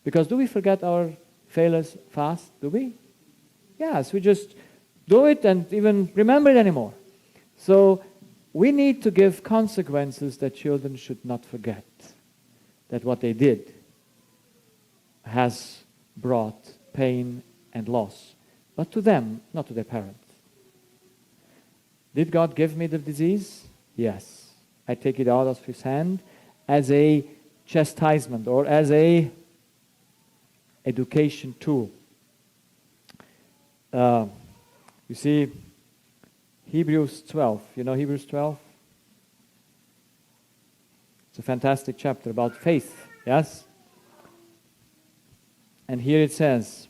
Because do we forget our failures fast? Do we? Yes, we just do it and even remember it anymore. So we need to give consequences that children should not forget. That what they did has brought pain and loss. But to them, not to their parents. Did God give me the disease? Yes. I take it out of His hand as a chastisement or as a education tool. You see, Hebrews 12. You know Hebrews 12? It's a fantastic chapter about faith. Yes? And here it says,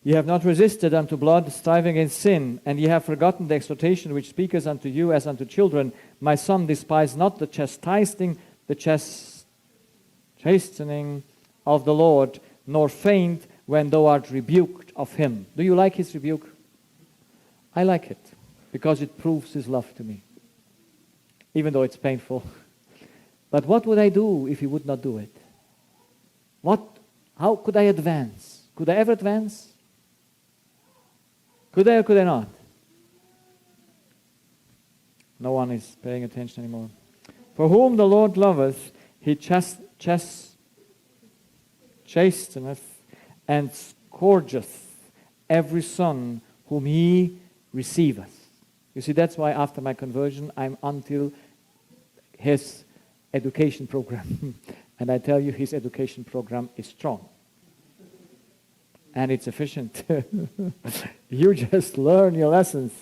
Ye have not resisted unto blood, striving against sin, and ye have forgotten the exhortation which speaketh unto you as unto children. My son, despise not the chastening of the Lord, nor faint when thou art rebuked of Him. Do you like His rebuke? I like it, because it proves His love to me, even though it's painful. But what would I do if He would not do it? How could I advance? Could I ever advance? Could I or could I not? No one is paying attention anymore. For whom the Lord loveth, He chasteneth and scourgeth every son whom He receiveth. You see, that's why after my conversion, I'm until His education program. And I tell you, His education program is strong. And it's efficient. You just learn your lessons.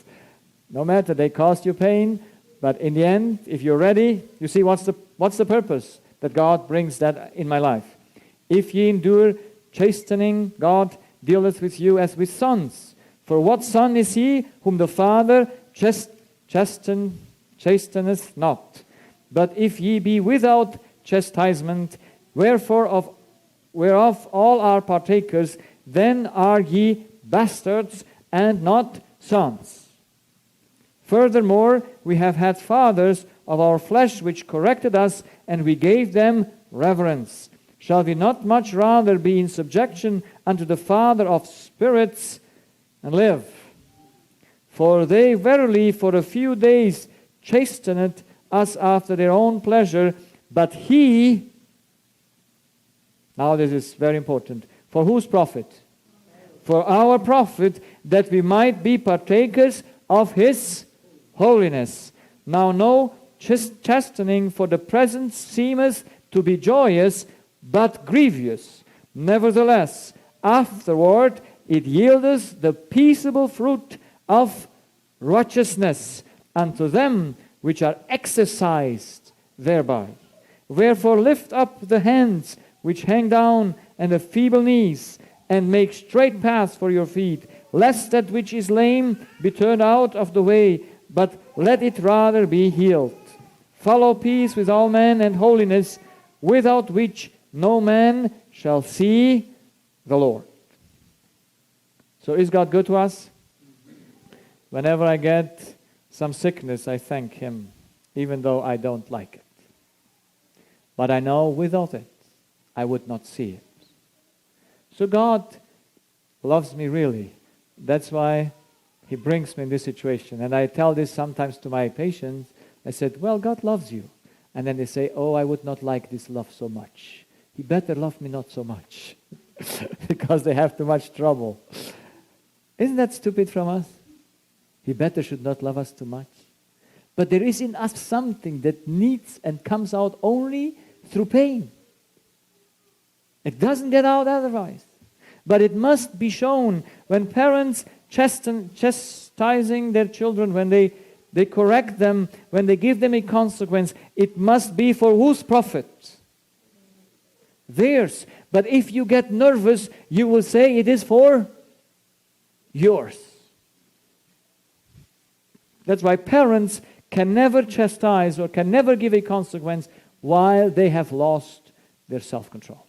No matter, they cost you pain, but in the end, if you're ready, you see what's the purpose that God brings that in my life. If ye endure chastening, God dealeth with you as with sons. For what son is he whom the Father chasteneth not? But if ye be without chastisement, whereof all are partakers, then are ye bastards and not sons. Furthermore, we have had fathers of our flesh which corrected us, and we gave them reverence. shall we not much rather be in subjection unto the Father of spirits and live? For they verily for a few days chastened us after their own pleasure, but He, now this is very important, for whose profit? For our profit, that we might be partakers of His holiness. Now no chastening for the present seemeth to be joyous, but grievous. Nevertheless, afterward it yieldeth the peaceable fruit of righteousness unto them which are exercised thereby. Wherefore lift up the hands which hang down, and the feeble knees, and make straight paths for your feet, lest that which is lame be turned out of the way, but let it rather be healed. Follow peace with all men and holiness, without which no man shall see the Lord. So is God good to us? Whenever I get some sickness, I thank Him, even though I don't like it. But I know without it, I would not see it. So God loves me really. That's why He brings me in this situation. And I tell this sometimes to my patients. I said, well, God loves you. And then they say, oh, I would not like this love so much. He better love me not so much. Because they have too much trouble. Isn't that stupid from us? He better should not love us too much. But there is in us something that needs and comes out only through pain. It doesn't get out otherwise. But it must be shown when parents chastising their children, when they correct them, when they give them a consequence, it must be for whose profit? Theirs. But if you get nervous, you will say it is for yours. That's why parents can never chastise or can never give a consequence while they have lost their self-control.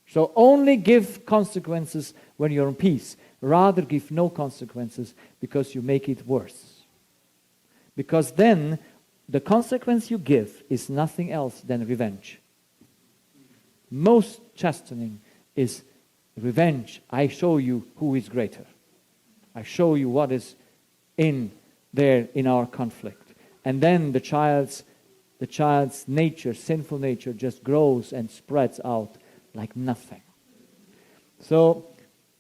So only give consequences when you're in peace. Rather give no consequences because you make it worse. Because then the consequence you give is nothing else than revenge. Most chastening is revenge. I show you who is greater. I show you what is in there in our conflict. And then the child's nature, sinful nature, just grows and spreads out like nothing. So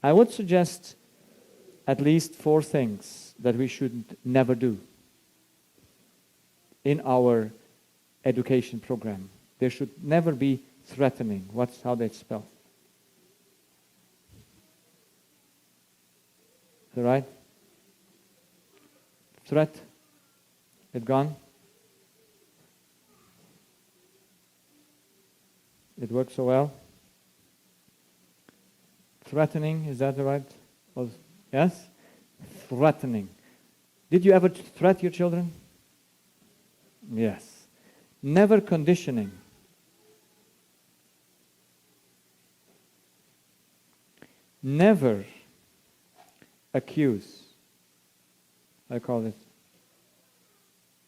I would suggest at least 4 things that we should never do in our education program. There should never be threatening. How they spell? Is that right? Threat? It gone? It worked so well? Threatening, is that right? Yes? Threatening. Did you ever threaten your children? Yes. Never conditioning. Never accuse. I call it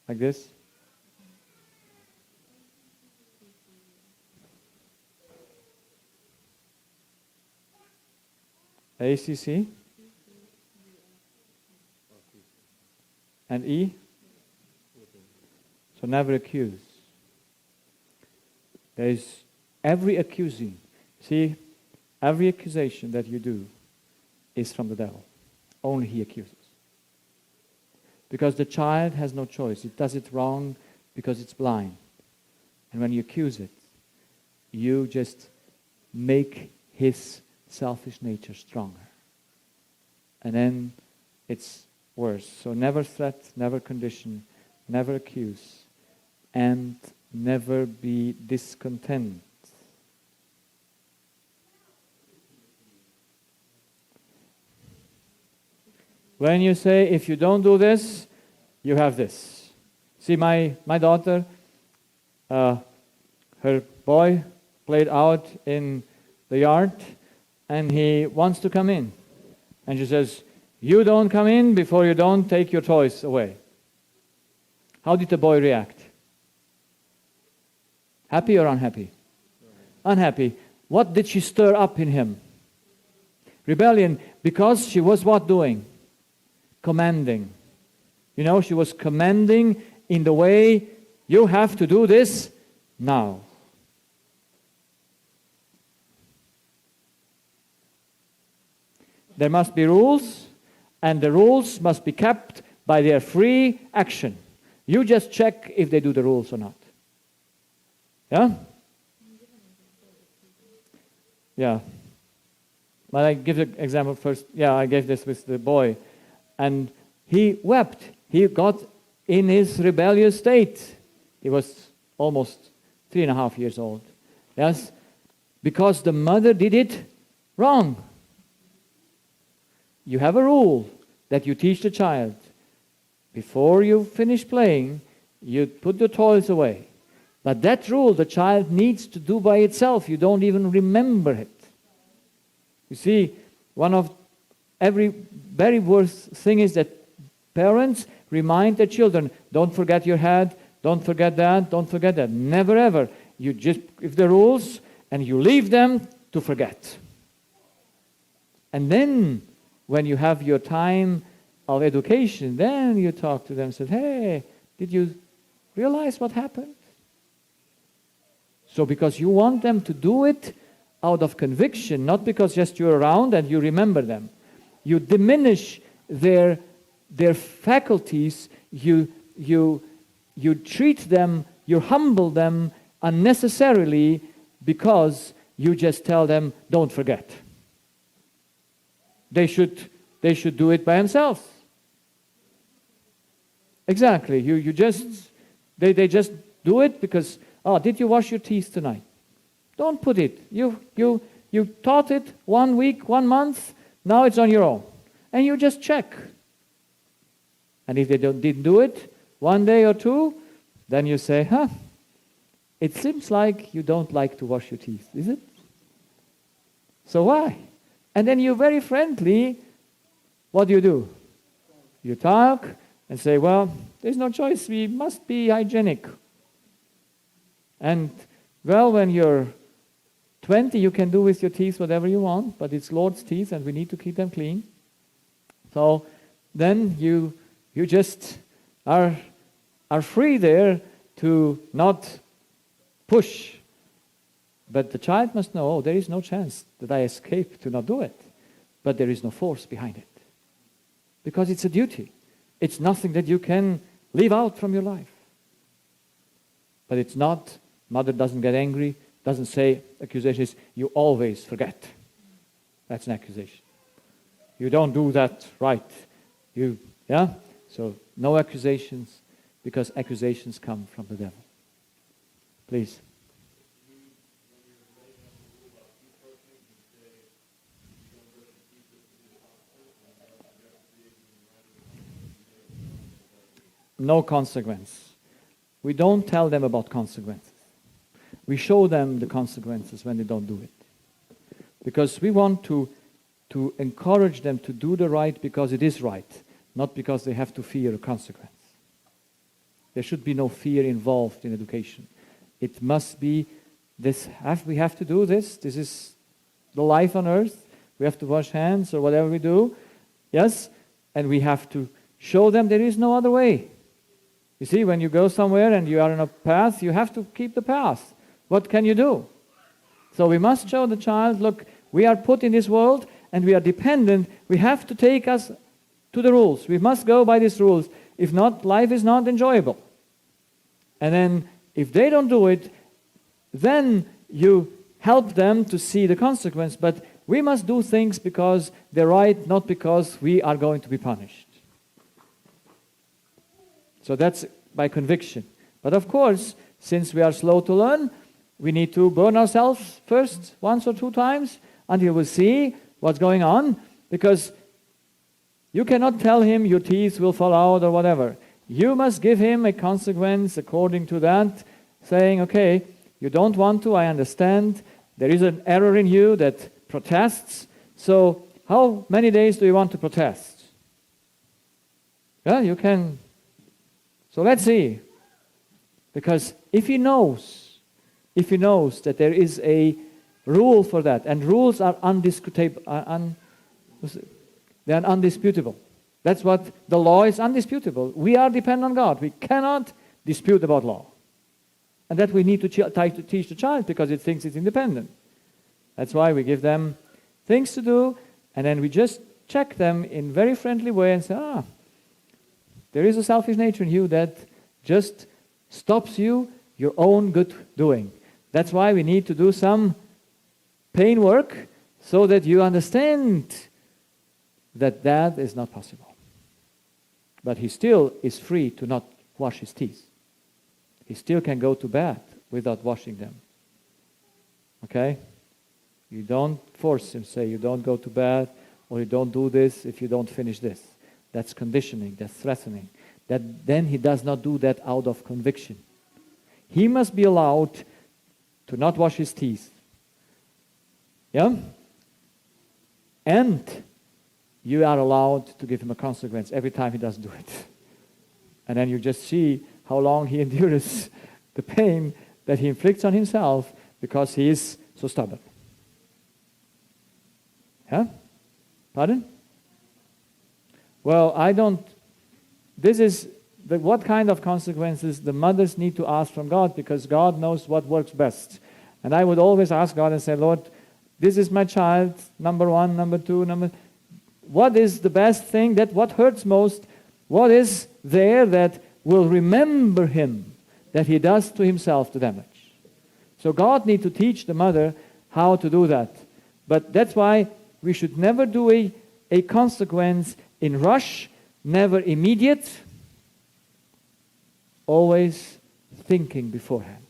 like this. ACC and E. So never accuse. There is every accusing. See, every accusation that you do is from the devil. Only he accuses. Because the child has no choice. It does it wrong because it's blind. And when you accuse it, you just make his selfish nature stronger. And then it's worse. So never threat, never condition, never accuse, and never be discontent. When you say, if you don't do this, you have this. See, my daughter, her boy played out in the yard, and he wants to come in. And she says, you don't come in before you don't take your toys away. How did the boy react? Happy or unhappy? unhappy. What did she stir up in him? Rebellion, because she was what doing? Commanding. You know, she was commanding in the way, you have to do this now. There must be rules, and the rules must be kept by their free action. You just check if they do the rules or not. Yeah? Yeah. But I give the example first. Yeah, I gave this with the boy. And he wept. He got in his rebellious state. He was almost 3.5 years old. Yes? Because the mother did it wrong. You have a rule that you teach the child. Before you finish playing, you put the toys away. But that rule the child needs to do by itself. You don't even remember it. You see, one of every very worst thing is that parents remind their children, don't forget your hat, don't forget that, don't forget that. Never ever. You just give the rules and you leave them to forget. And then, when you have your time of education, then you talk to them and say, hey, did you realize what happened? So because you want them to do it out of conviction, not because just you're around and you remember them. You diminish their faculties, you treat them, you humble them unnecessarily because you just tell them, don't forget. They should do it by themselves. Exactly. They just do it because, did you wash your teeth tonight? Don't put it. You taught it 1 week, 1 month, now it's on your own. And you just check. And if they didn't do it 1 day or 2, then you say, it seems like you don't like to wash your teeth, is it? So why? And then you very friendly, what do? You talk and say, well, there's no choice, we must be hygienic. And, well, when you're 20, you can do with your teeth whatever you want, but it's Lord's teeth and we need to keep them clean. So then you just are free there to not push. But the child must know, there is no chance that I escape to not do it. But there is no force behind it. Because it's a duty. It's nothing that you can leave out from your life. But it's not, mother doesn't get angry, doesn't say, accusation is, you always forget. That's an accusation. You don't do that right. So no accusations, because accusations come from the devil. Please. No consequence. We don't tell them about consequences. We show them the consequences when they don't do it. Because we want to encourage them to do the right because it is right, not because they have to fear a consequence. There should be no fear involved in education. It must be this. We have to do this. This is the life on earth. We have to wash hands or whatever we do. Yes? And we have to show them there is no other way. You see, when you go somewhere and you are on a path, you have to keep the path. What can you do? So we must show the child, look, we are put in this world and we are dependent. We have to take us to the rules. We must go by these rules. If not, life is not enjoyable. And then if they don't do it, then you help them to see the consequence. But we must do things because they're right, not because we are going to be punished. So that's by conviction. But of course, since we are slow to learn, we need to burn ourselves first, 1 or 2 times, until we see what's going on. Because you cannot tell him your teeth will fall out or whatever. You must give him a consequence according to that, saying, okay, you don't want to, I understand. There is an error in you that protests. So how many days do you want to protest? Yeah, you can. So let's see. Because if he knows if he knows that there is a rule for that, and rules are undisputable, they are undisputable. That's what the law is, undisputable. We are dependent on God. We cannot dispute about law. And that we need to teach the child because it thinks it's independent. That's why we give them things to do, and then we just check them in very friendly way and say, there is a selfish nature in you that just stops you your own good doing. That's why we need to do some pain work so that you understand that that is not possible. But he still is free to not wash his teeth. He still can go to bed without washing them. Okay? You don't force him, say you don't go to bed or you don't do this if you don't finish this. That's conditioning, that's threatening. Then he does not do that out of conviction. He must be allowed to not wash his teeth. Yeah? And you are allowed to give him a consequence every time he doesn't do it. And then you just see how long he endures the pain that he inflicts on himself because he is so stubborn. Yeah? Pardon? Well, this is what kind of consequences the mothers need to ask from God, because God knows what works best. And I would always ask God and say, Lord, this is my child, number one, number two, what is the best thing, what hurts most? What is there that will remember him that he does to himself the damage? So God needs to teach the mother how to do that. But that's why we should never do a consequence in rush, never immediate, always thinking beforehand.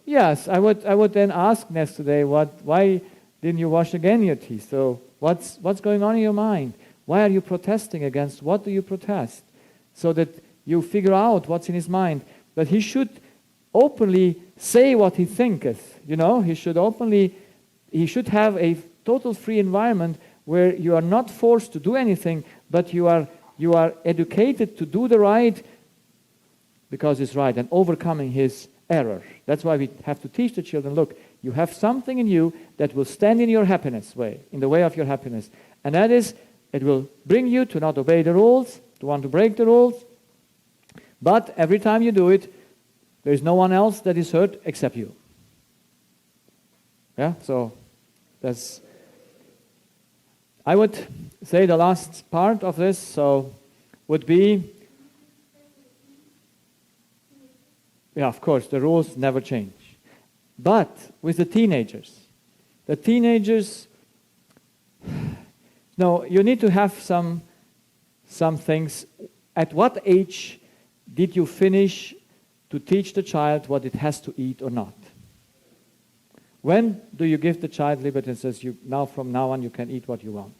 Yes, I would then ask next today, why didn't you wash again your teeth? So what's going on in your mind? Why are you protesting against? What do you protest? So that you figure out what's in his mind. But he should openly say what he thinketh. He should have a total free environment where you are not forced to do anything, but you are educated to do the right because it's right, and overcoming his error. That's why we have to teach the children, look, you have something in you that will stand in your happiness way, in the way of your happiness. And that is, it will bring you to not obey the rules, to want to break the rules. But every time you do it, there is no one else that is hurt except you. Yeah, so I would say the last part of this would be, of course, the rules never change. But with the teenagers, no, you need to have some things. At what age did you finish to teach the child what it has to eat or not? When do you give the child liberty and says, from now on you can eat what you want?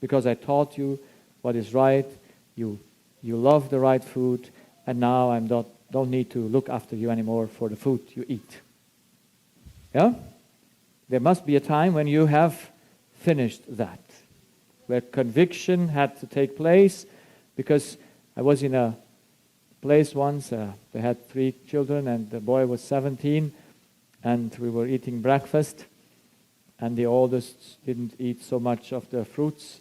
Because I taught you what is right, you love the right food, and now I don't need to look after you anymore for the food you eat. Yeah? There must be a time when you have finished that, where conviction had to take place, because I was in a place once, they had 3 children, and the boy was 17, and we were eating breakfast, and the oldest didn't eat so much of the fruits,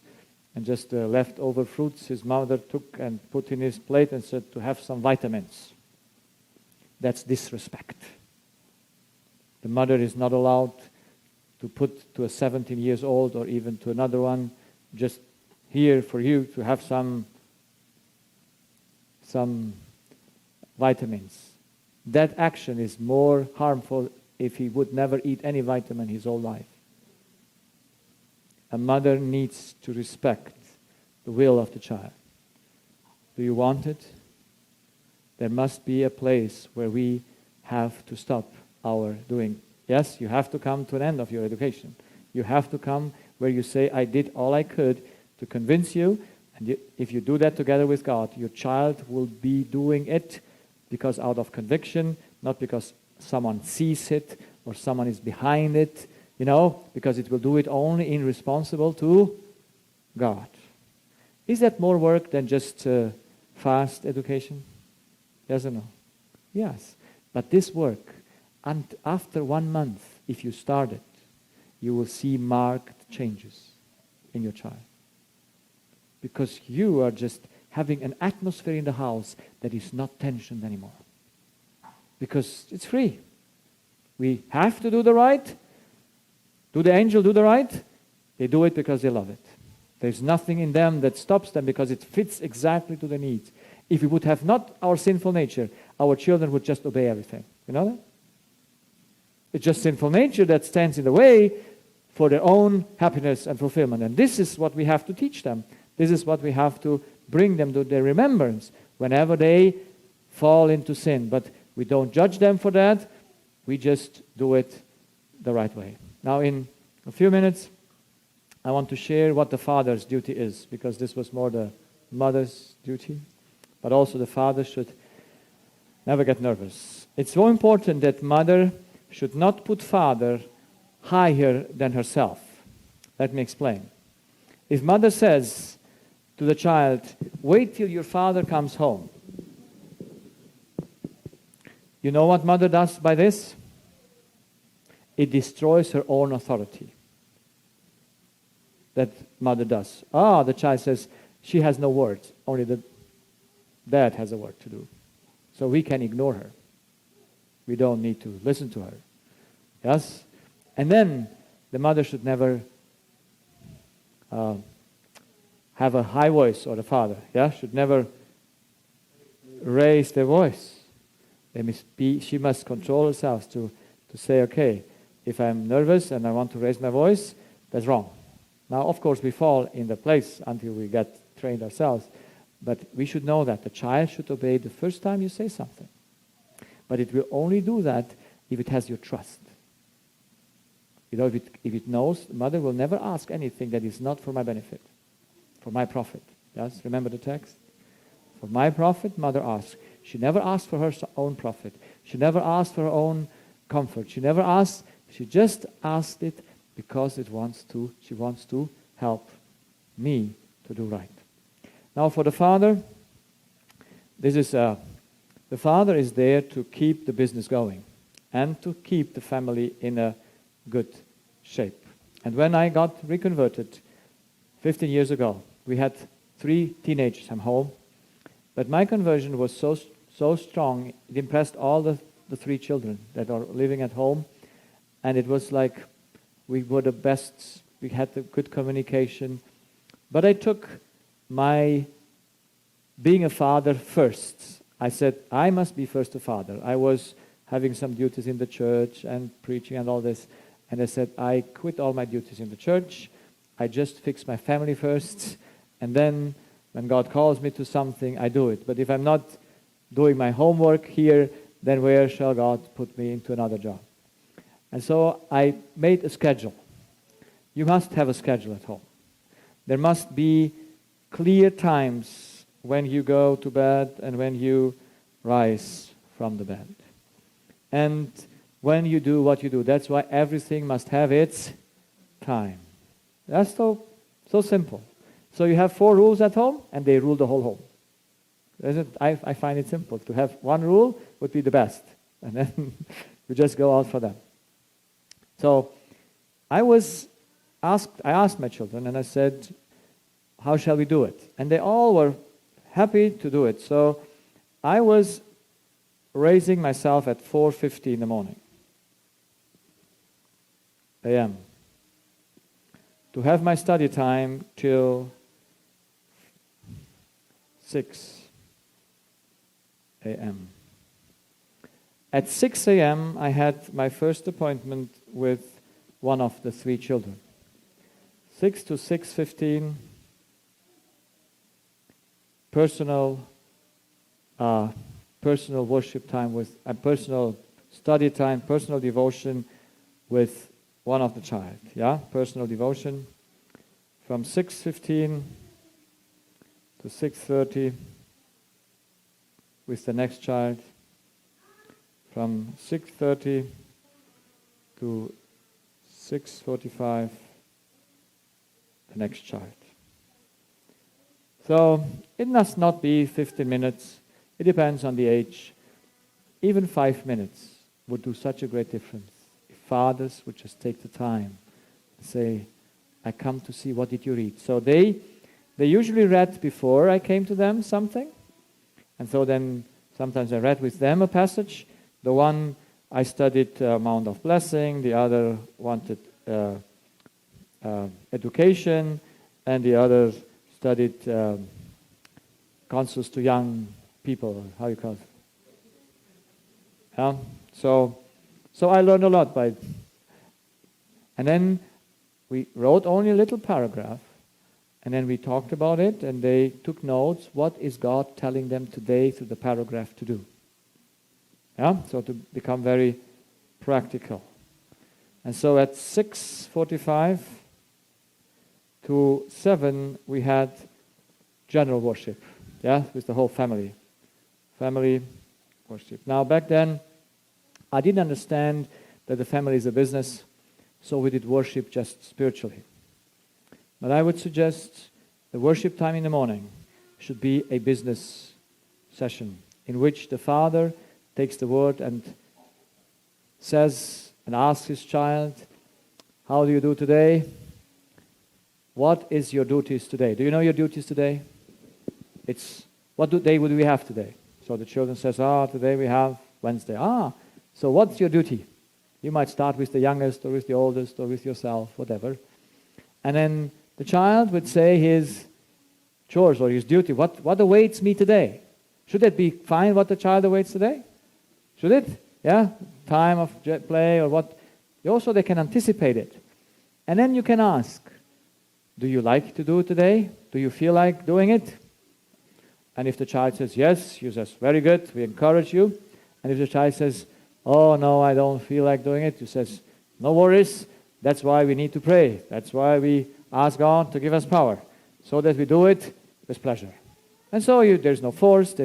and just the leftover fruits his mother took and put in his plate and said to have some vitamins. That's disrespect. The mother is not allowed to put to a 17 years old or even to another one, just here for you to have some vitamins. That action is more harmful if he would never eat any vitamin his whole life. A mother needs to respect the will of the child. Do you want it? There must be a place where we have to stop our doing. Yes, you have to come to an end of your education. You have to come where you say, I did all I could to convince you, and if you do that together with God, your child will be doing it because out of conviction, not because someone sees it or someone is behind it, because it will do it only in responsible to God. Is that more work than just fast education? Yes or no? Yes. But this work, and after 1 month, if you start it, you will see marked changes in your child. Because you are just having an atmosphere in the house that is not tensioned anymore. Because it's free. We have to do the right. Do the angel do the right? They do it because they love it. There's nothing in them that stops them because it fits exactly to the needs. If we would have not our sinful nature, our children would just obey everything. You know that? It's just sinful nature that stands in the way for their own happiness and fulfillment. And this is what we have to teach them. This is what we have to bring them to their remembrance whenever they fall into sin. But we don't judge them for that. We just do it the right way. Now, in a few minutes, I want to share what the father's duty is, because this was more the mother's duty. But also the father should never get nervous. It's so important that mother should not put father higher than herself. Let me explain. If mother says to the child, wait till your father comes home, you know what mother does by this? It destroys her own authority. That mother does. The child says, she has no words, only the dad has a word to do. So we can ignore her. We don't need to listen to her. Yes? And then the mother should never have a high voice, or the father, should never raise their voice. She must control herself to say, okay, if I'm nervous and I want to raise my voice, that's wrong. Now, of course, we fall in the place until we get trained ourselves, but we should know that the child should obey the first time you say something. But it will only do that if it has your trust. You know, if it knows, the mother will never ask anything that is not for my benefit, for my profit. Yes, remember the text? For my profit, mother asks. She never asked for her own profit. She never asked for her own comfort. She never asked. She just asked it because she wants to help me to do right. Now for the father, the father is there to keep the business going and to keep the family in a good shape. And when I got reconverted 15 years ago, we had 3 teenagers at home, but my conversion was so strong, it impressed all the 3 children that are living at home, and it was like we were the best, we had the good communication. But I took my being a father first. I said, I must be first a father. I was having some duties in the church and preaching and all this, and I said, I quit all my duties in the church. I just fix my family first, and then when God calls me to something, I do it. But if I'm not doing my homework here, then where shall God put me into another job? And so I made a schedule. You must have a schedule at home. There must be clear times when you go to bed and when you rise from the bed. And when you do what you do. That's why everything must have its time. That's so simple. So you have 4 rules at home, and they rule the whole home. I find it simple. To have 1 rule would be the best. And then you just go out for them. So I asked my children, and I said, how shall we do it? And they all were happy to do it. So I was raising myself at 4:50 in the morning a.m. to have my study time till 6 a.m. At 6 a.m. I had my first appointment with one of the 3 children. 6 to 6:15, personal worship time with personal study time, personal devotion with one of the child. Personal devotion from 6:15 to 6:30 with the next child. From 6:30 to 6:45, the next child. So it must not be 15 minutes. It depends on the age. Even 5 minutes would do such a great difference if fathers would just take the time and say, I come to see, what did you read? So they usually read before I came to them something. And so then sometimes I read with them a passage. The one I studied Mount of Blessing, the other wanted education, and the other studied counsels to young people, how you call it? Yeah. So I learned a lot by it. And then we wrote only a little paragraph, and then we talked about it, and they took notes. What is God telling them today through the paragraph to do? Yeah, so to become very practical. And so at 6:45 to 7, we had general worship, yeah, with the whole family. Family worship. Now, back then, I didn't understand that the family is a business, so we did worship just spiritually. But I would suggest the worship time in the morning should be a business session in which the father takes the word and says and asks his child, how do you do today? What is your duties today? Do you know your duties today? It's, what day would we have today? So the children says, today we have Wednesday. So what's your duty? You might start with the youngest or with the oldest or with yourself, whatever. And then the child would say his chores or his duty. What awaits me today? Should that be fine what the child awaits today? Should it? Yeah? Time of play or what? Also, they can anticipate it. And then you can ask, do you like to do it today? Do you feel like doing it? And if the child says yes, you says, very good, we encourage you. And if the child says, oh no, I don't feel like doing it, you says, no worries, that's why we need to pray. That's why we ask God to give us power, so that we do it with pleasure. And so there's no force,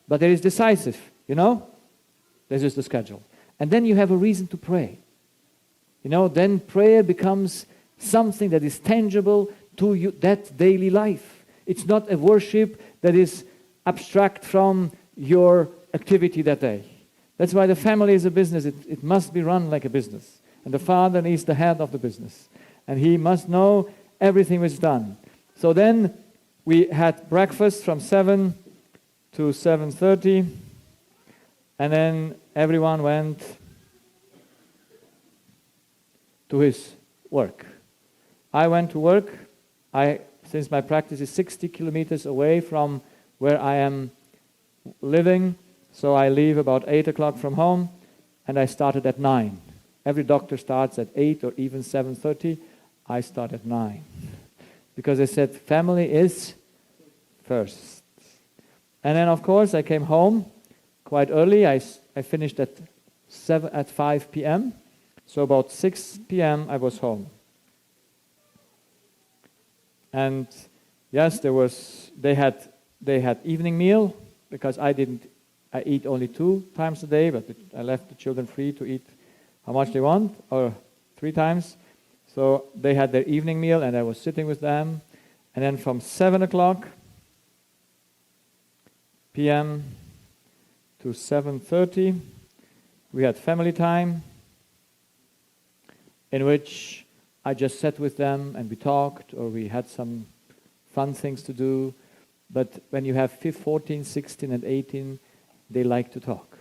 but there is decisive, This is the schedule. And then you have a reason to pray. Then prayer becomes something that is tangible to you, that daily life. It's not a worship that is abstract from your activity that day. That's why the family is a business. It must be run like a business. And the father is the head of the business. And he must know everything was done. So then we had breakfast from 7 to 7:30. And then everyone went to his work. I went to work. Since my practice is 60 kilometers away from where I am living, so I leave about 8 o'clock from home, and I started at 9. Every doctor starts at 8 or even 7:30. I start at 9. Because I said family is first. And then, of course, I came home quite early. I finished at 5 p.m. So about 6 p.m. I was home. And yes, they had evening meal, because I eat only 2 times a day, but I left the children free to eat how much they want, or 3 times. So they had their evening meal, and I was sitting with them. And then from 7 o'clock p.m. to 7:30, we had family time, in which I just sat with them and we talked, or we had some fun things to do. But when you have 14, 16, and 18, they like to talk.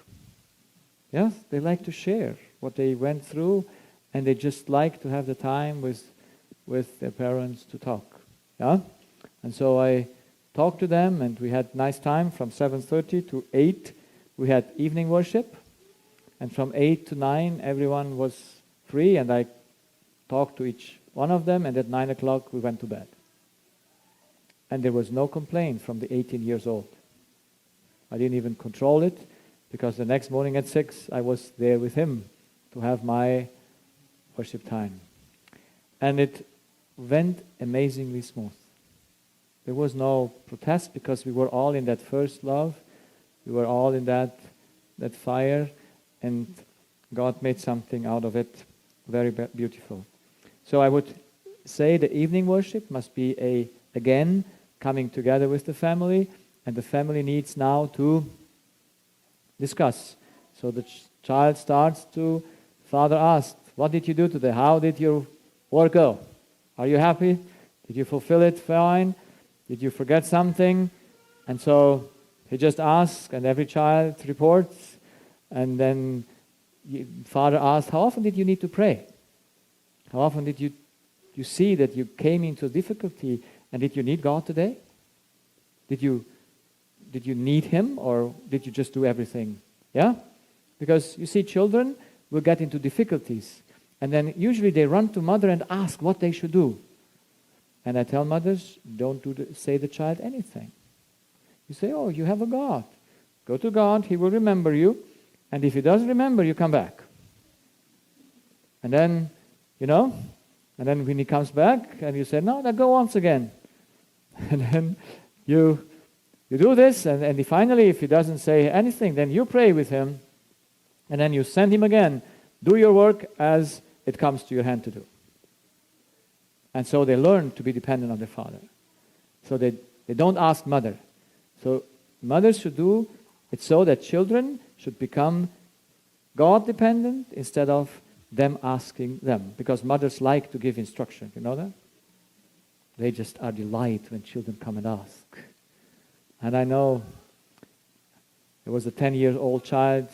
Yes, they like to share what they went through, and they just like to have the time with their parents to talk. Yeah? And so I talked to them, and we had nice time from 7:30 to 8. We had evening worship, and from 8 to 9, everyone was free, and I talked to each one of them, and at 9 o'clock we went to bed. And there was no complaint from the 18 years old. I didn't even control it, because the next morning at 6 I was there with him to have my worship time. And it went amazingly smooth. There was no protest, because we were all in that first love. We were all in that fire, and God made something out of it very beautiful. So I would say the evening worship must be again coming together with the family, and the family needs now to discuss. So the child starts to, father asks, what did you do today? How did your work go? Are you happy? Did you fulfill it fine? Did you forget something? And so he just asks, and every child reports, and then father asks, how often did you need to pray? How often did you see that you came into difficulty, and did you need God today? Did you need Him, or did you just do everything? Yeah? Because you see, children will get into difficulties, and then usually they run to mother and ask what they should do. And I tell mothers, don't say the child anything. You say, oh, you have a God. Go to God, He will remember you, and if He doesn't remember, you come back. And then, and then when He comes back, and you say, no, now go once again. And then you do this, and finally, if He doesn't say anything, then you pray with Him, and then you send Him again. Do your work as it comes to your hand to do. And so they learn to be dependent on their father. So they don't ask mother. So mothers should do it so that children should become God-dependent instead of them asking them. Because mothers like to give instruction, you know that? They just are delight when children come and ask. And I know there was a 12-year-old child,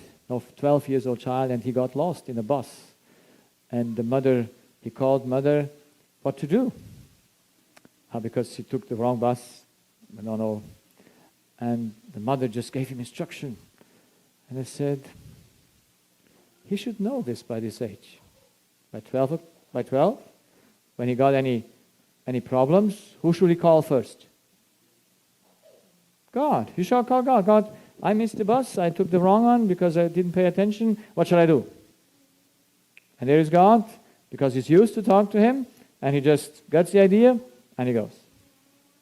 and he got lost in a bus. And he called mother, what to do? Because she took the wrong bus. No. And the mother just gave him instruction. And I said, he should know this by this age. By 12, when he got any problems, who should he call first? God. You shall call God. God, I missed the bus. I took the wrong one because I didn't pay attention. What shall I do? And there is God, because he's used to talk to him, and he just gets the idea, and he goes.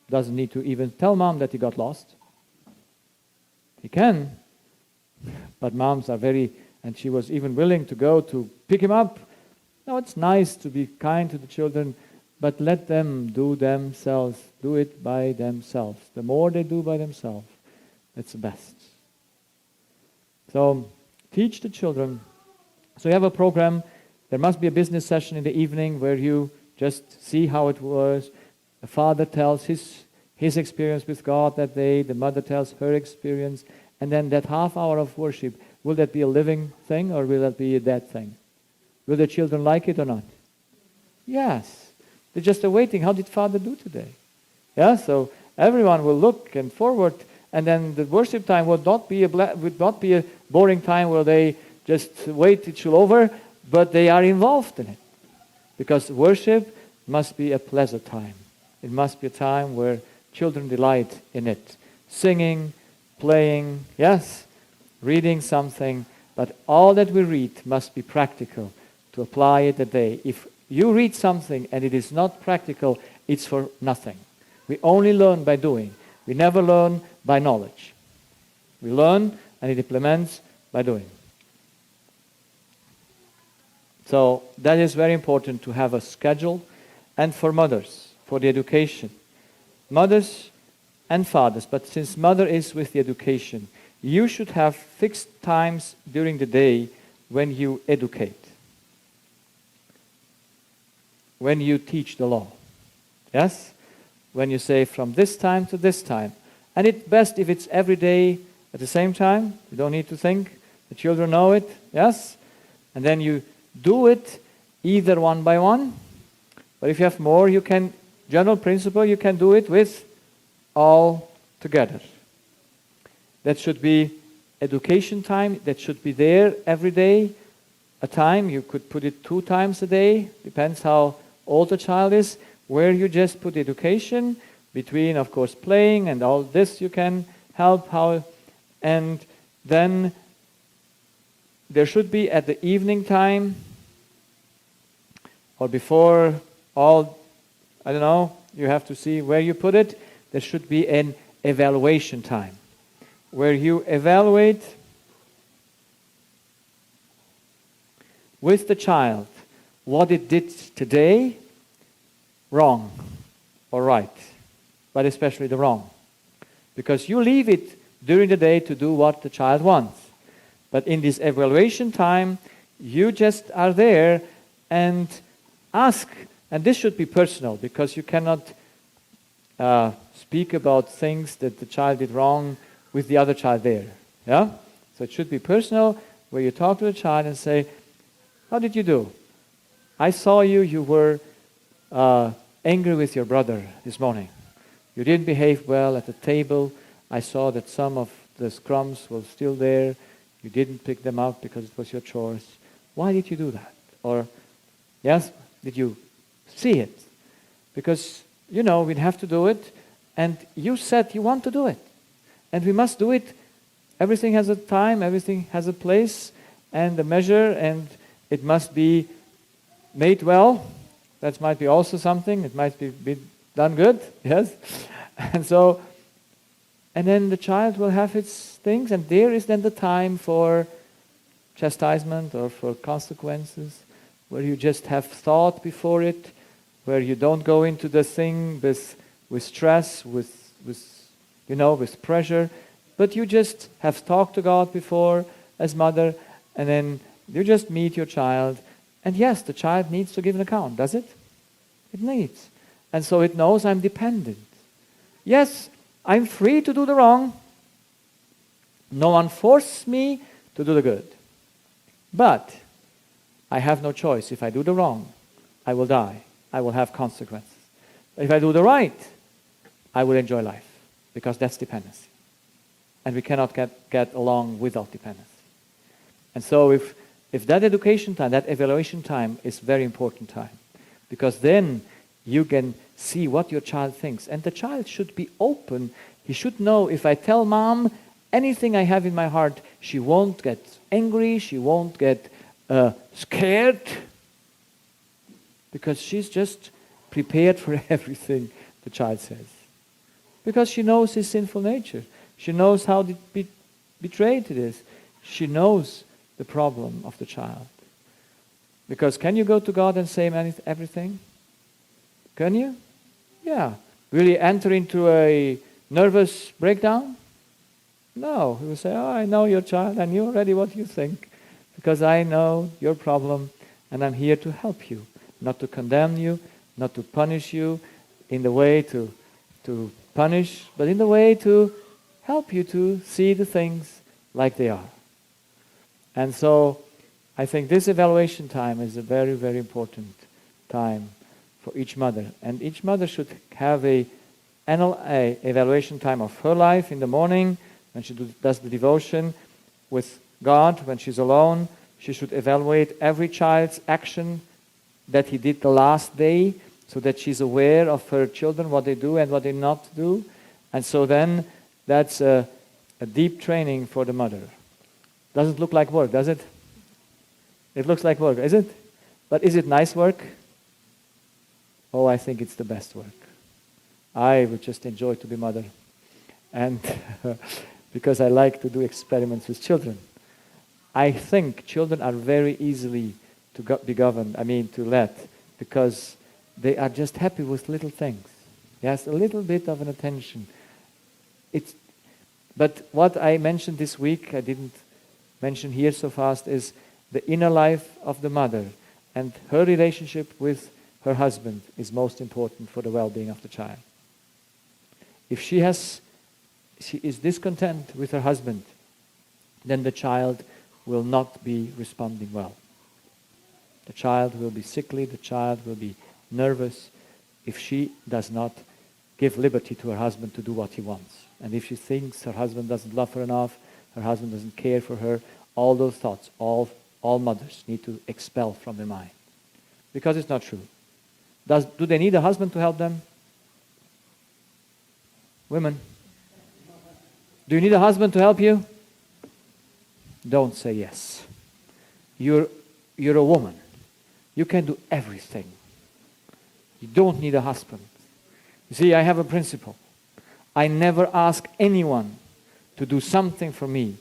Doesn't need to even tell mom that he got lost. He can, but moms are and she was even willing to go to pick him up. Now it's nice to be kind to the children, but let them do it by themselves. The more they do by themselves, that's the best. So teach the children. So you have a program. There must be a business session in the evening where you just see how it was. The father tells his experience with God that day. The mother tells her experience. And then that half hour of worship, will that be a living thing or will that be a dead thing? Will the children like it or not? Yes. They're just waiting. How did Father do today? Yeah, so everyone will look and forward, and then the worship time would not be a boring time where they just wait it all over, but they are involved in it. Because worship must be a pleasant time. It must be a time where children delight in it. Singing, playing, yes, reading something, but all that we read must be practical to apply it a day. If you read something and it is not practical, it's for nothing. We only learn by doing. We never learn by knowledge. We learn and it implements by doing. So that is very important to have a schedule, and for mothers, for the education. Mothers and fathers, but since mother is with the education, you should have fixed times during the day when you educate, when you teach the law. Yes? When you say from this time to this time. And it's best if it's every day at the same time. You don't need to think. The children know it. Yes? And then you do it either one by one. But if you have more, general principle, you can do it with all together. That should be education time. That should be there every day. A time, you could put it 2 times a day. Depends how old the child is. Where you just put education between, of course, playing and all this you can help. And then there should be at the evening time or before you have to see where you put it. There should be an evaluation time where you evaluate with the child what it did today, wrong or right. but especially the wrong. Because you leave it during the day to do what the child wants. But in this evaluation time, you just are there and ask, and this should be personal, because you cannot speak about things that the child did wrong with the other child there. Yeah? So it should be personal, where you talk to the child and say, how did you do? I saw you were angry with your brother this morning. You didn't behave well at the table. I saw that some of the crumbs were still there. You didn't pick them up because it was your choice. Why did you do that? Or, yes, did you see it? Because, we'd have to do it, and you said you want to do it. And we must do it. Everything has a time, everything has a place, and a measure, and it must be made well. That might be also something. It might be done good, yes? And then the child will have its things, and there is then the time for chastisement or for consequences, where you just have thought before it, where you don't go into the thing with stress, with pressure, but you just have talked to God before as mother, and then you just meet your child. And yes, the child needs to give an account, does it? It needs. And so it knows I'm dependent. Yes, I'm free to do the wrong. No one forced me to do the good. But I have no choice. If I do the wrong, I will die. I will have consequences. If I do the right, I will enjoy life, because that's dependency. And we cannot get along without dependency. And so if that education time, that evaluation time is very important time, because then you can see what your child thinks. And the child should be open. He should know, if I tell mom anything I have in my heart, she won't get angry, she won't get scared, because she's just prepared for everything the child says. Because she knows his sinful nature. She knows how betrayed it is. She knows the problem of the child. Because can you go to God and say everything? Can you? Yeah. Will you enter into a nervous breakdown? No. He will say, I know your child. I knew already what you think. Because I know your problem, and I'm here to help you. Not to condemn you, not to punish you in the way to punish, but in the way to help you to see the things like they are. And so I think this evaluation time is a very, very important time for each mother. And each mother should have a evaluation time of her life in the morning, when she does the devotion with God, when she's alone. She should evaluate every child's action that he did the last day, so that she's aware of her children, what they do and what they not do. And so then that's a deep training for the mother. Doesn't look like work, does it? It looks like work, is it? But is it nice work? Oh, I think it's the best work. I would just enjoy to be mother. And because I like to do experiments with children. I think children are very easily to be governed, to let, because they are just happy with little things. Yes, a little bit of an attention. But what I mentioned this week, I didn't mention here so fast, is the inner life of the mother, and her relationship with her husband is most important for the well-being of the child. If she is discontent with her husband, then the child will not be responding well. The child will be sickly, the child will be nervous if she does not give liberty to her husband to do what he wants. And if she thinks her husband doesn't love her enough, her husband doesn't care for her, all those thoughts, all mothers need to expel from their mind. Because it's not true. Do they need a husband to help them? Women, do you need a husband to help you? Don't say yes. You're a woman. You can do everything. You don't need a husband. You see, I have a principle. I never ask anyone to do something for me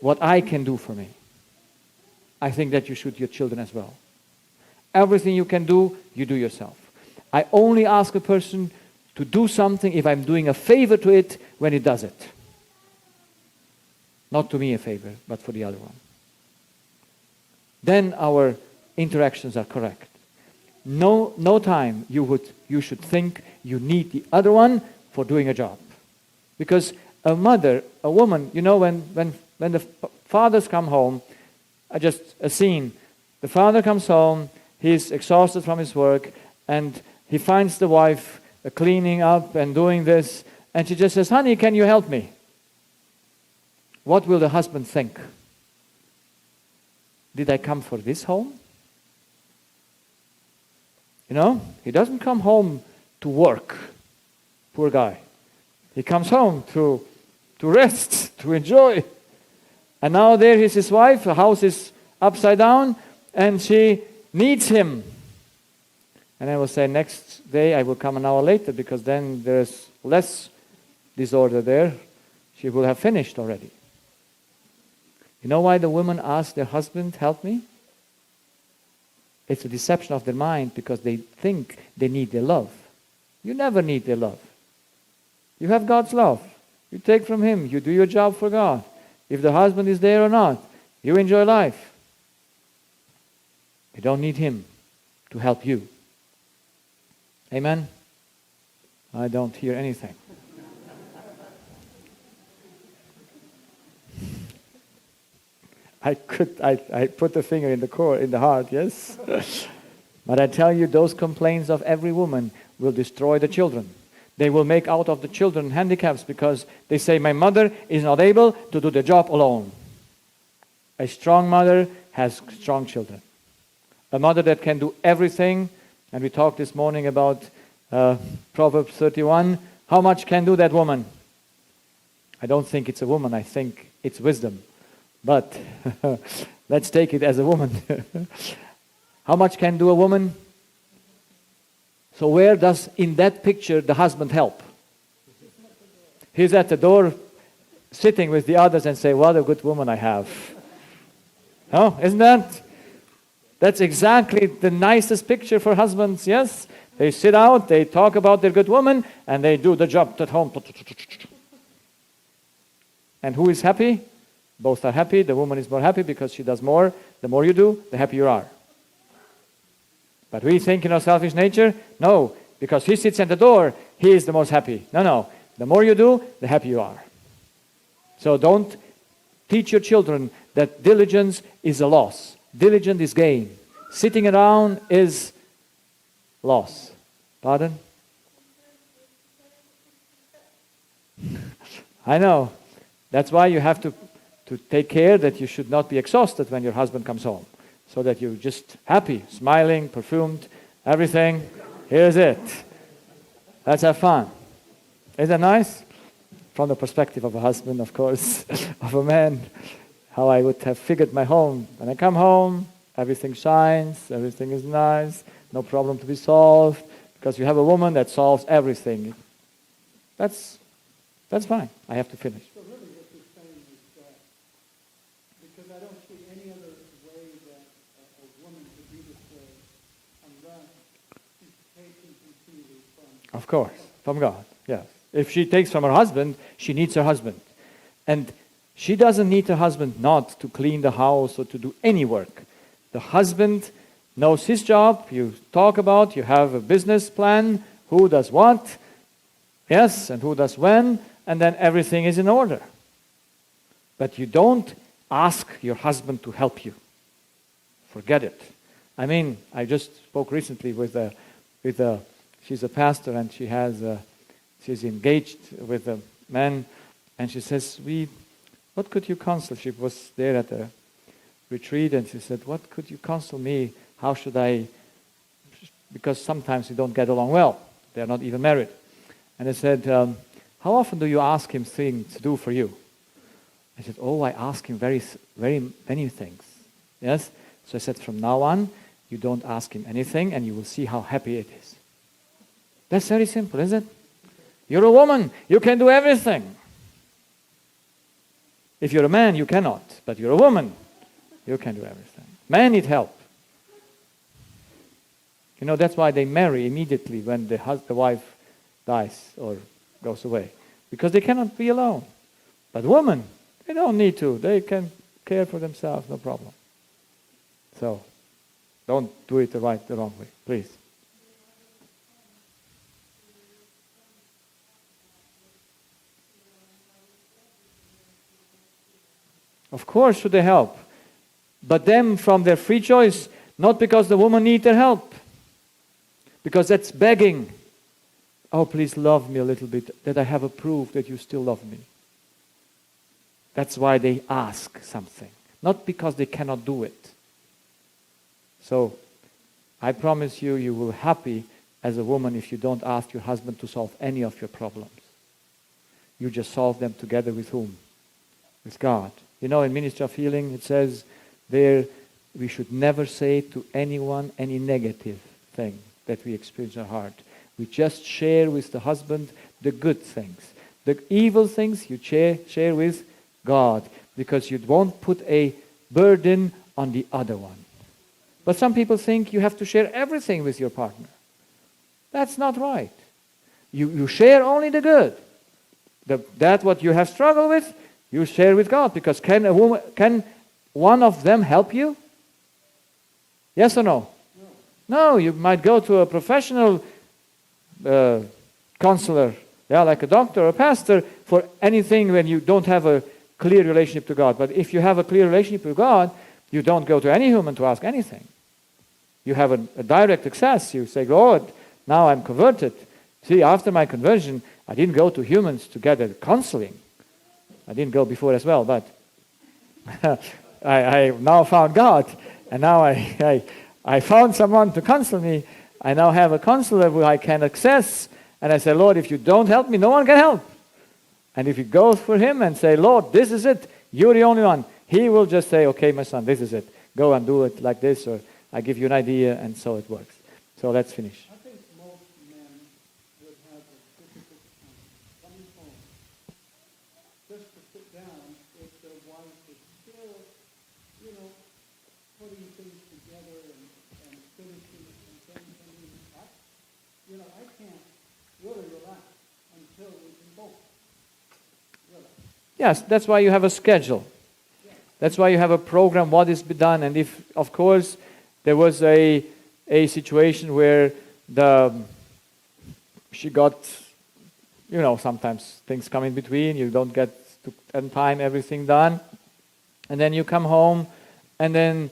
what I can do for me. I think that you should your children as well. Everything you can do, you do yourself. I only ask a person to do something if I'm doing a favor to it when it does it. Not to me a favor, but for the other one. Then our interactions are correct. No time you should think you need the other one for doing a job. Because a woman, when the fathers come home, a scene, the father comes home, he's exhausted from his work, and he finds the wife cleaning up and doing this, and she just says, honey, can you help me? What will the husband think? Did I come for this home? He doesn't come home to work. Poor guy. He comes home to rest, to enjoy. And now there is his wife, the house is upside down, and she needs him. And I will say next day I will come an hour later because then there's less disorder there. She will have finished already. You know why the women ask their husband, help me? It's a deception of their mind because they think they need their love. You never need their love. You have God's love. You take from Him. You do your job for God. If the husband is there or not, you enjoy life. You don't need him to help you. Amen? I don't hear anything. I put the finger in the heart, yes? But I tell you, those complaints of every woman will destroy the children. They will make out of the children handicaps because they say, my mother is not able to do the job alone. A strong mother has strong children. A mother that can do everything, and we talked this morning about Proverbs 31, how much can do that woman? I don't think it's a woman, I think it's wisdom. But let's take it as a woman. How much can do a woman? So where does, in that picture, the husband help? He's at the door, sitting with the others and say, what a good woman I have. Oh, isn't that? That's exactly the nicest picture for husbands, yes? They sit out, they talk about their good woman, and they do the job at home. And who is happy? Both are happy. The woman is more happy because she does more. The more you do, the happier you are. But we think in our selfish nature, no, because he sits at the door, he is the most happy. No. The more you do, the happier you are. So don't teach your children that diligence is a loss. Diligence is gain. Sitting around is loss. Pardon? I know. That's why you have to take care that you should not be exhausted when your husband comes home. So that you're just happy, smiling, perfumed, everything. Here's it. Let's have fun. Isn't that nice? From the perspective of a husband, of course, of a man, how I would have figured my home. When I come home, everything shines, everything is nice, no problem to be solved, because you have a woman that solves everything. That's fine. I have to finish. So really what you're saying is that, because I don't see any other way that a woman could be this way unless she's taking continually from... Of course, from God, yes. If she takes from her husband, she needs her husband. And she doesn't need her husband not to clean the house or to do any work. The husband knows his job. You talk about, you have a business plan, who does what, yes, and who does when, and then everything is in order. But you don't ask your husband to help you. Forget it. I mean, I just spoke recently with she's a pastor and she's engaged with a man, and she says, what could you counsel? She was there at a retreat, and she said, what could you counsel me? How should I, because sometimes we don't get along well. They're not even married. And I said, how often do you ask him things to do for you? I said, I ask him very, very many things. Yes? So I said, from now on, you don't ask him anything, and you will see how happy it is. That's very simple, isn't it? You're a woman. You can do everything. If you're a man, you cannot. But you're a woman. You can do everything. Men need help. You know, that's why they marry immediately when the dies or goes away. Because they cannot be alone. But women, they don't need to. They can care for themselves, no problem. So, don't do it the wrong way, please. Of course should they help. But them from their free choice, not because the woman needs their help. Because that's begging. Oh, please love me a little bit, that I have a proof that you still love me. That's why they ask something. Not because they cannot do it. So, I promise you, you will be happy as a woman if you don't ask your husband to solve any of your problems. You just solve them together with whom? With God. You know, in Ministry of Healing, it says there, we should never say to anyone any negative thing that we experience in our heart. We just share with the husband the good things. The evil things you share with God, because you won't put a burden on the other one. But some people think you have to share everything with your partner. That's not right. You share only the good. That what you have struggled with, you share with God. Because can one of them help you? Yes or no? No, you might go to a professional counselor, like a doctor or a pastor, for anything when you don't have a clear relationship to God. But if you have a clear relationship with God, you don't go to any human to ask anything. You have a direct access. You say, Lord, now I'm converted. See, after my conversion, I didn't go to humans to get a counseling. I didn't go before as well, but I now found God, and now I found someone to counsel me. I now have a counselor who I can access, and I say, Lord, if you don't help me, no one can help. And if you go for him and say, Lord, this is it, you're the only one, he will just say, okay, my son, this is it. Go and do it like this, or I give you an idea, and so it works. So let's finish. I think most men would have a difficult time coming home just to sit down if their wife is still, putting things together and finishing and things. I can't really relax until we can both relax. Yes, that's why you have a schedule. That's why you have a program, what is be done. And if, of course, there was a situation where she got, sometimes things come in between, you don't get to end time everything done. And then you come home, and then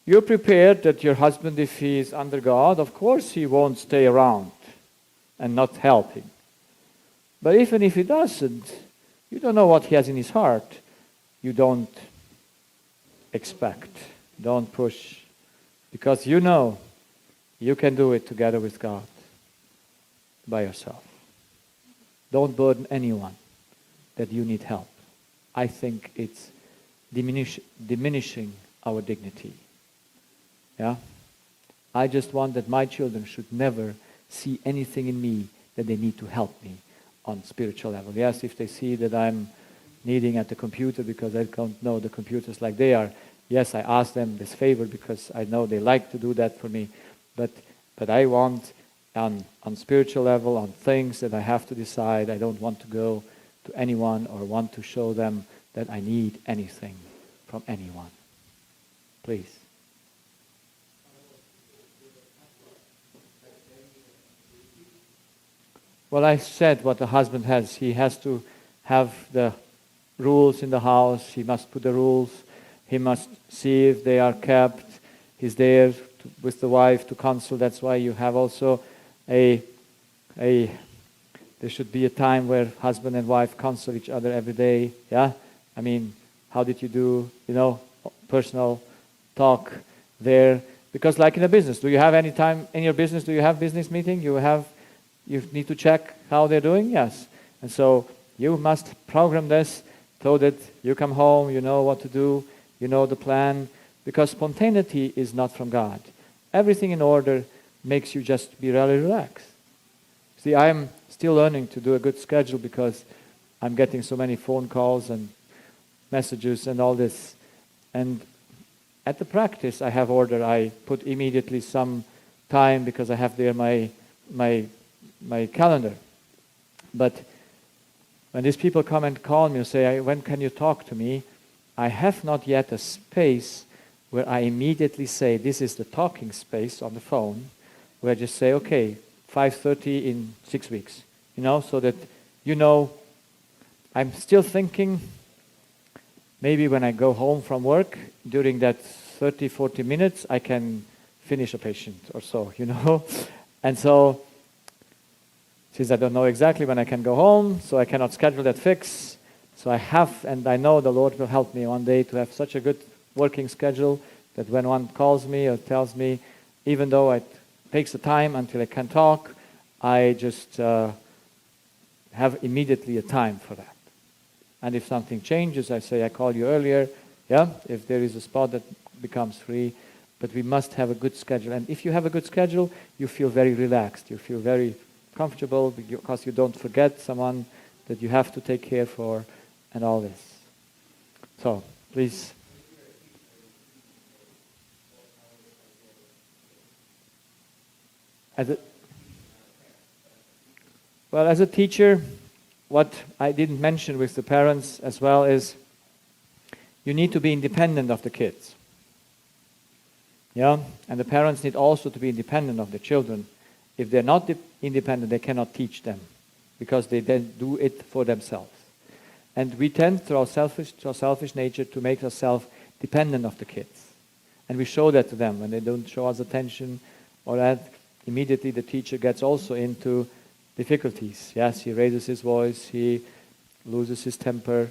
you're prepared that your husband, if he is under God, of course he won't stay around and not helping. But even if he doesn't, you don't know what he has in his heart. You don't expect. Don't push. Because you know you can do it together with God by yourself. Don't burden anyone that you need help. I think it's diminishing our dignity. Yeah? I just want that my children should never see anything in me that they need to help me on spiritual level. Yes, if they see that I'm needing at the computer because I don't know the computers like they are, yes, I ask them this favor because I know they like to do that for me. But I want on spiritual level, on things that I have to decide, I don't want to go to anyone or want to show them that I need anything from anyone. Please. Well, I said what the husband has. He has to have the rules in the house. He must put the rules. He must see if they are kept. He's there with the wife to counsel. That's why you have also there should be a time where husband and wife counsel each other every day. Yeah? I mean, how did you do, personal talk there? Because like in a business, do you have any time in your business, do you have business meeting? You need to check how they're doing? Yes. And so you must program this so that you come home, you know what to do, you know the plan, because spontaneity is not from God. Everything in order makes you just be really relaxed. See, I'm still learning to do a good schedule because I'm getting so many phone calls and messages and all this. And at the practice I have order, I put immediately some time because I have there my calendar. But when these people come and call me and say, when can you talk to me? I have not yet a space where I immediately say, this is the talking space on the phone, where I just say, okay, 5:30 in 6 weeks. So that, I'm still thinking, maybe when I go home from work, during that 30, 40 minutes, I can finish a patient or so, And so, since I don't know exactly when I can go home, so I cannot schedule that fix, so I have, and I know the Lord will help me one day to have such a good working schedule that when one calls me or tells me, even though it takes the time until I can talk, I just have immediately a time for that. And if something changes, I say, I call you earlier, if there is a spot that becomes free, but we must have a good schedule. And if you have a good schedule, you feel very relaxed, you feel very comfortable, because you don't forget someone that you have to take care for, and all this. So, please. As a teacher, what I didn't mention with the parents as well is you need to be independent of the kids. And the parents need also to be independent of the children. If they're not independent, they cannot teach them, because they then do it for themselves. And we tend, through our selfish nature, to make ourselves dependent of the kids. And we show that to them. When they don't show us attention or that, immediately the teacher gets also into difficulties. Yes, he raises his voice, he loses his temper.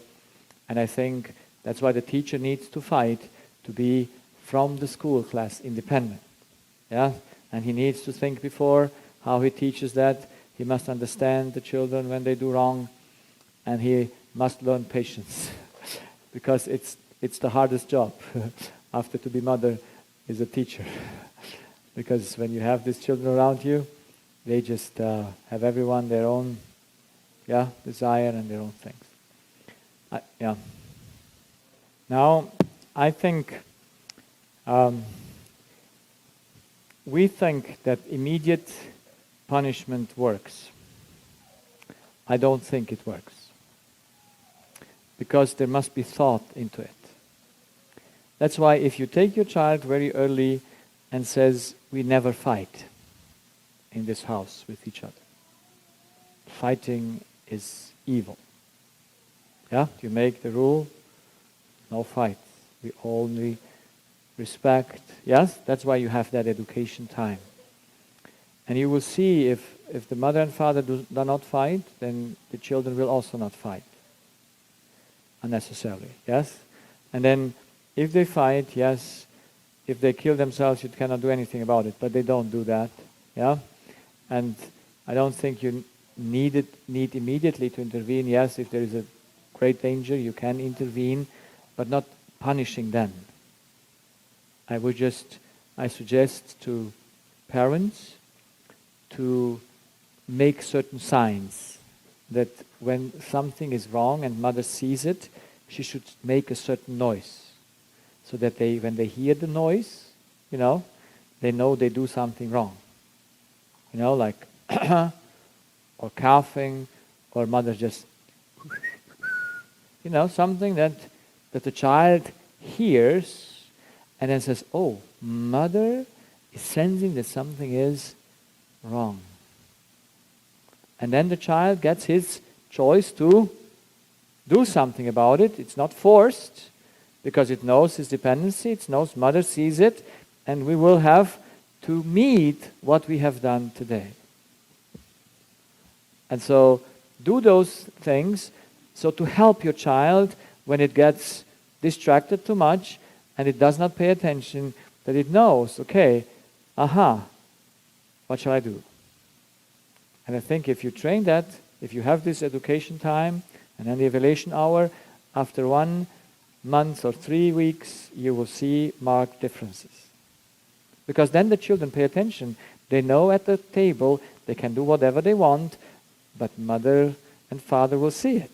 And I think that's why the teacher needs to fight to be from the school class independent. And he needs to think before how he teaches that. He must understand the children when they do wrong, and he must learn patience because it's the hardest job after to be mother is a teacher. Because when you have these children around you, they just have everyone their own desire and their own things. Now, I think we think that immediate punishment works. I don't think it works. Because there must be thought into it. That's why if you take your child very early and says, we never fight in this house with each other. Fighting is evil. You make the rule, no fights. We only respect. Yes, that's why you have that education time. And you will see if the mother and father do not fight, then the children will also not fight unnecessarily. Yes? And then if they fight, yes, if they kill themselves, you cannot do anything about it, but they don't do that. And I don't think you need immediately to intervene. Yes, if there is a great danger, you can intervene, but not punishing them. I suggest to parents to make certain signs that when something is wrong and mother sees it, she should make a certain noise. So that when they hear the noise, they know they do something wrong. Like or coughing, or mother just, something that the child hears and then says, oh, mother is sensing that something is wrong. And then the child gets his choice to do something about it. It's not forced, because it knows his dependency, it knows mother sees it, and we will have to meet what we have done today. And so do those things, so to help your child when it gets distracted too much and it does not pay attention, that it knows, okay, what shall I do? And I think if you train that, if you have this education time and then the evaluation hour, after 1 month or 3 weeks, you will see marked differences. Because then the children pay attention. They know at the table they can do whatever they want, but mother and father will see it.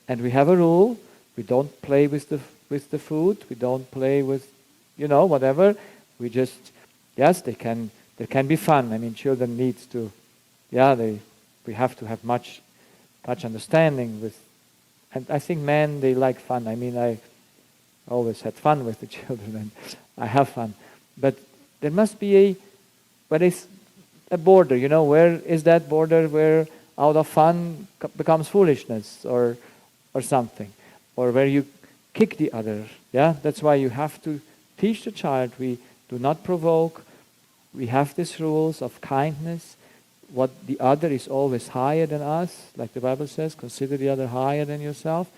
And we have a rule: we don't play with the food, we don't play with, whatever. We just, yes, there can be fun. I mean, children need to, we have to have much much understanding with, and I think men, they like fun. I mean, I always had fun with the children, and I have fun. But there must be a border, where is that border where out of fun becomes foolishness or something, or where you kick the other. Yeah, that's why you have to teach the child. We do not provoke. We have these rules of kindness. What the other is always higher than us, like the Bible says, consider the other higher than yourself.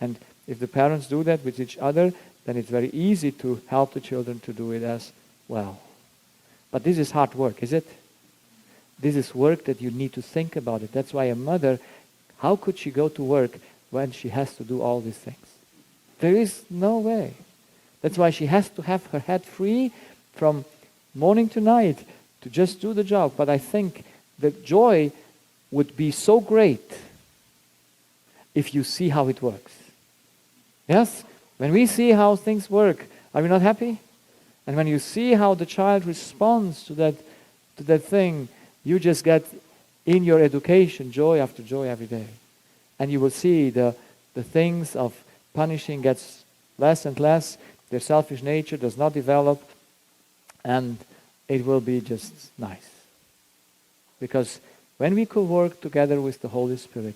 And if the parents do that with each other, then it's very easy to help the children to do it as well. But this is hard work, is it? This is work that you need to think about it. That's why a mother, how could she go to work when she has to do all these things? There is no way. That's why she has to have her head free from morning to night to just do the job. But I think the joy would be so great if you see how it works. Yes? When we see how things work, are we not happy? And when you see how the child responds to that thing, you just get in your education joy after joy every day. And you will see the things of punishing gets less and less. Their selfish nature does not develop. And it will be just nice. Because when we could work together with the Holy Spirit,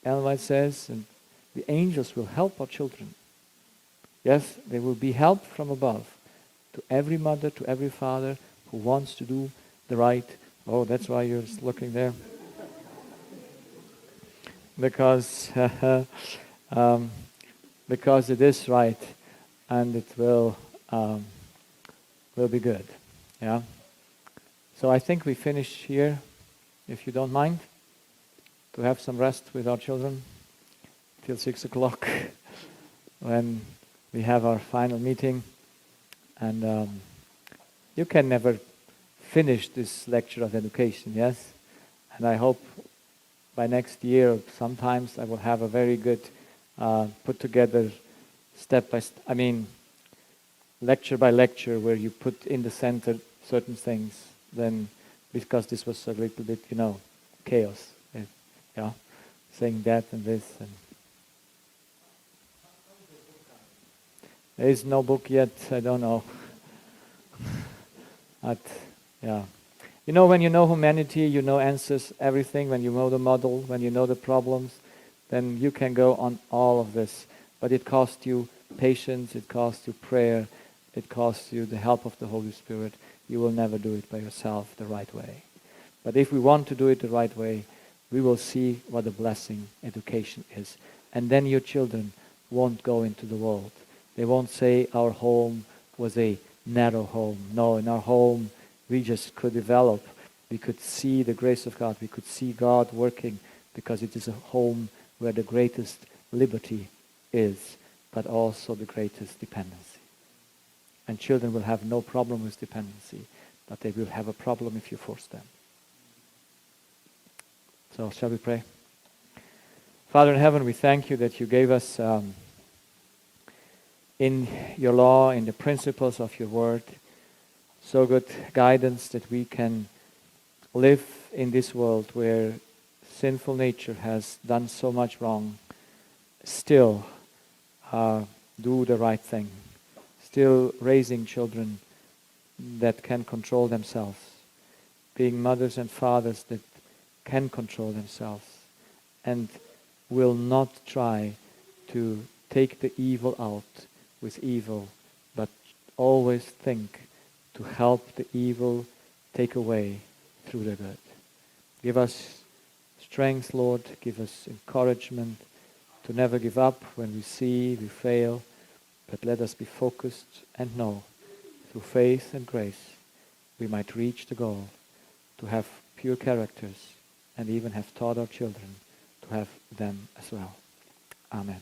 Ellen White says, and the angels will help our children. Yes, there will be help from above to every mother, to every father who wants to do the right. Oh, that's why you're looking there. Because it is right, and it will be good. Yeah. So I think we finish here, if you don't mind, to have some rest with our children till 6 o'clock when we have our final meeting. And you can never finish this lecture of education, yes? And I hope by next year, sometimes I will have a very good put together lecture by lecture, where you put in the center certain things. Then, because this was a little bit, chaos. Yeah, saying that and this. And there is no book yet. I don't know. But yeah, when you know humanity, you know answers everything. When you know the model, when you know the problems, then you can go on all of this. But it costs you patience. It costs you prayer. It costs you the help of the Holy Spirit. You will never do it by yourself the right way. But if we want to do it the right way, we will see what a blessing education is. And then your children won't go into the world. They won't say our home was a narrow home. No, in our home we just could develop. We could see the grace of God. We could see God working, because it is a home where the greatest liberty is, but also the greatest dependency. And children will have no problem with dependency, but they will have a problem if you force them. So shall we pray? Father in heaven, we thank you that you gave us in your law, in the principles of your word, so good guidance that we can live in this world where sinful nature has done so much wrong, still do the right thing, still raising children that can control themselves, being mothers and fathers that can control themselves and will not try to take the evil out with evil, but always think to help the evil take away through the good. Give us strength, Lord. Give us encouragement to never give up when we see we fail, but let us be focused and know through faith and grace we might reach the goal to have pure characters and even have taught our children to have them as well. Amen.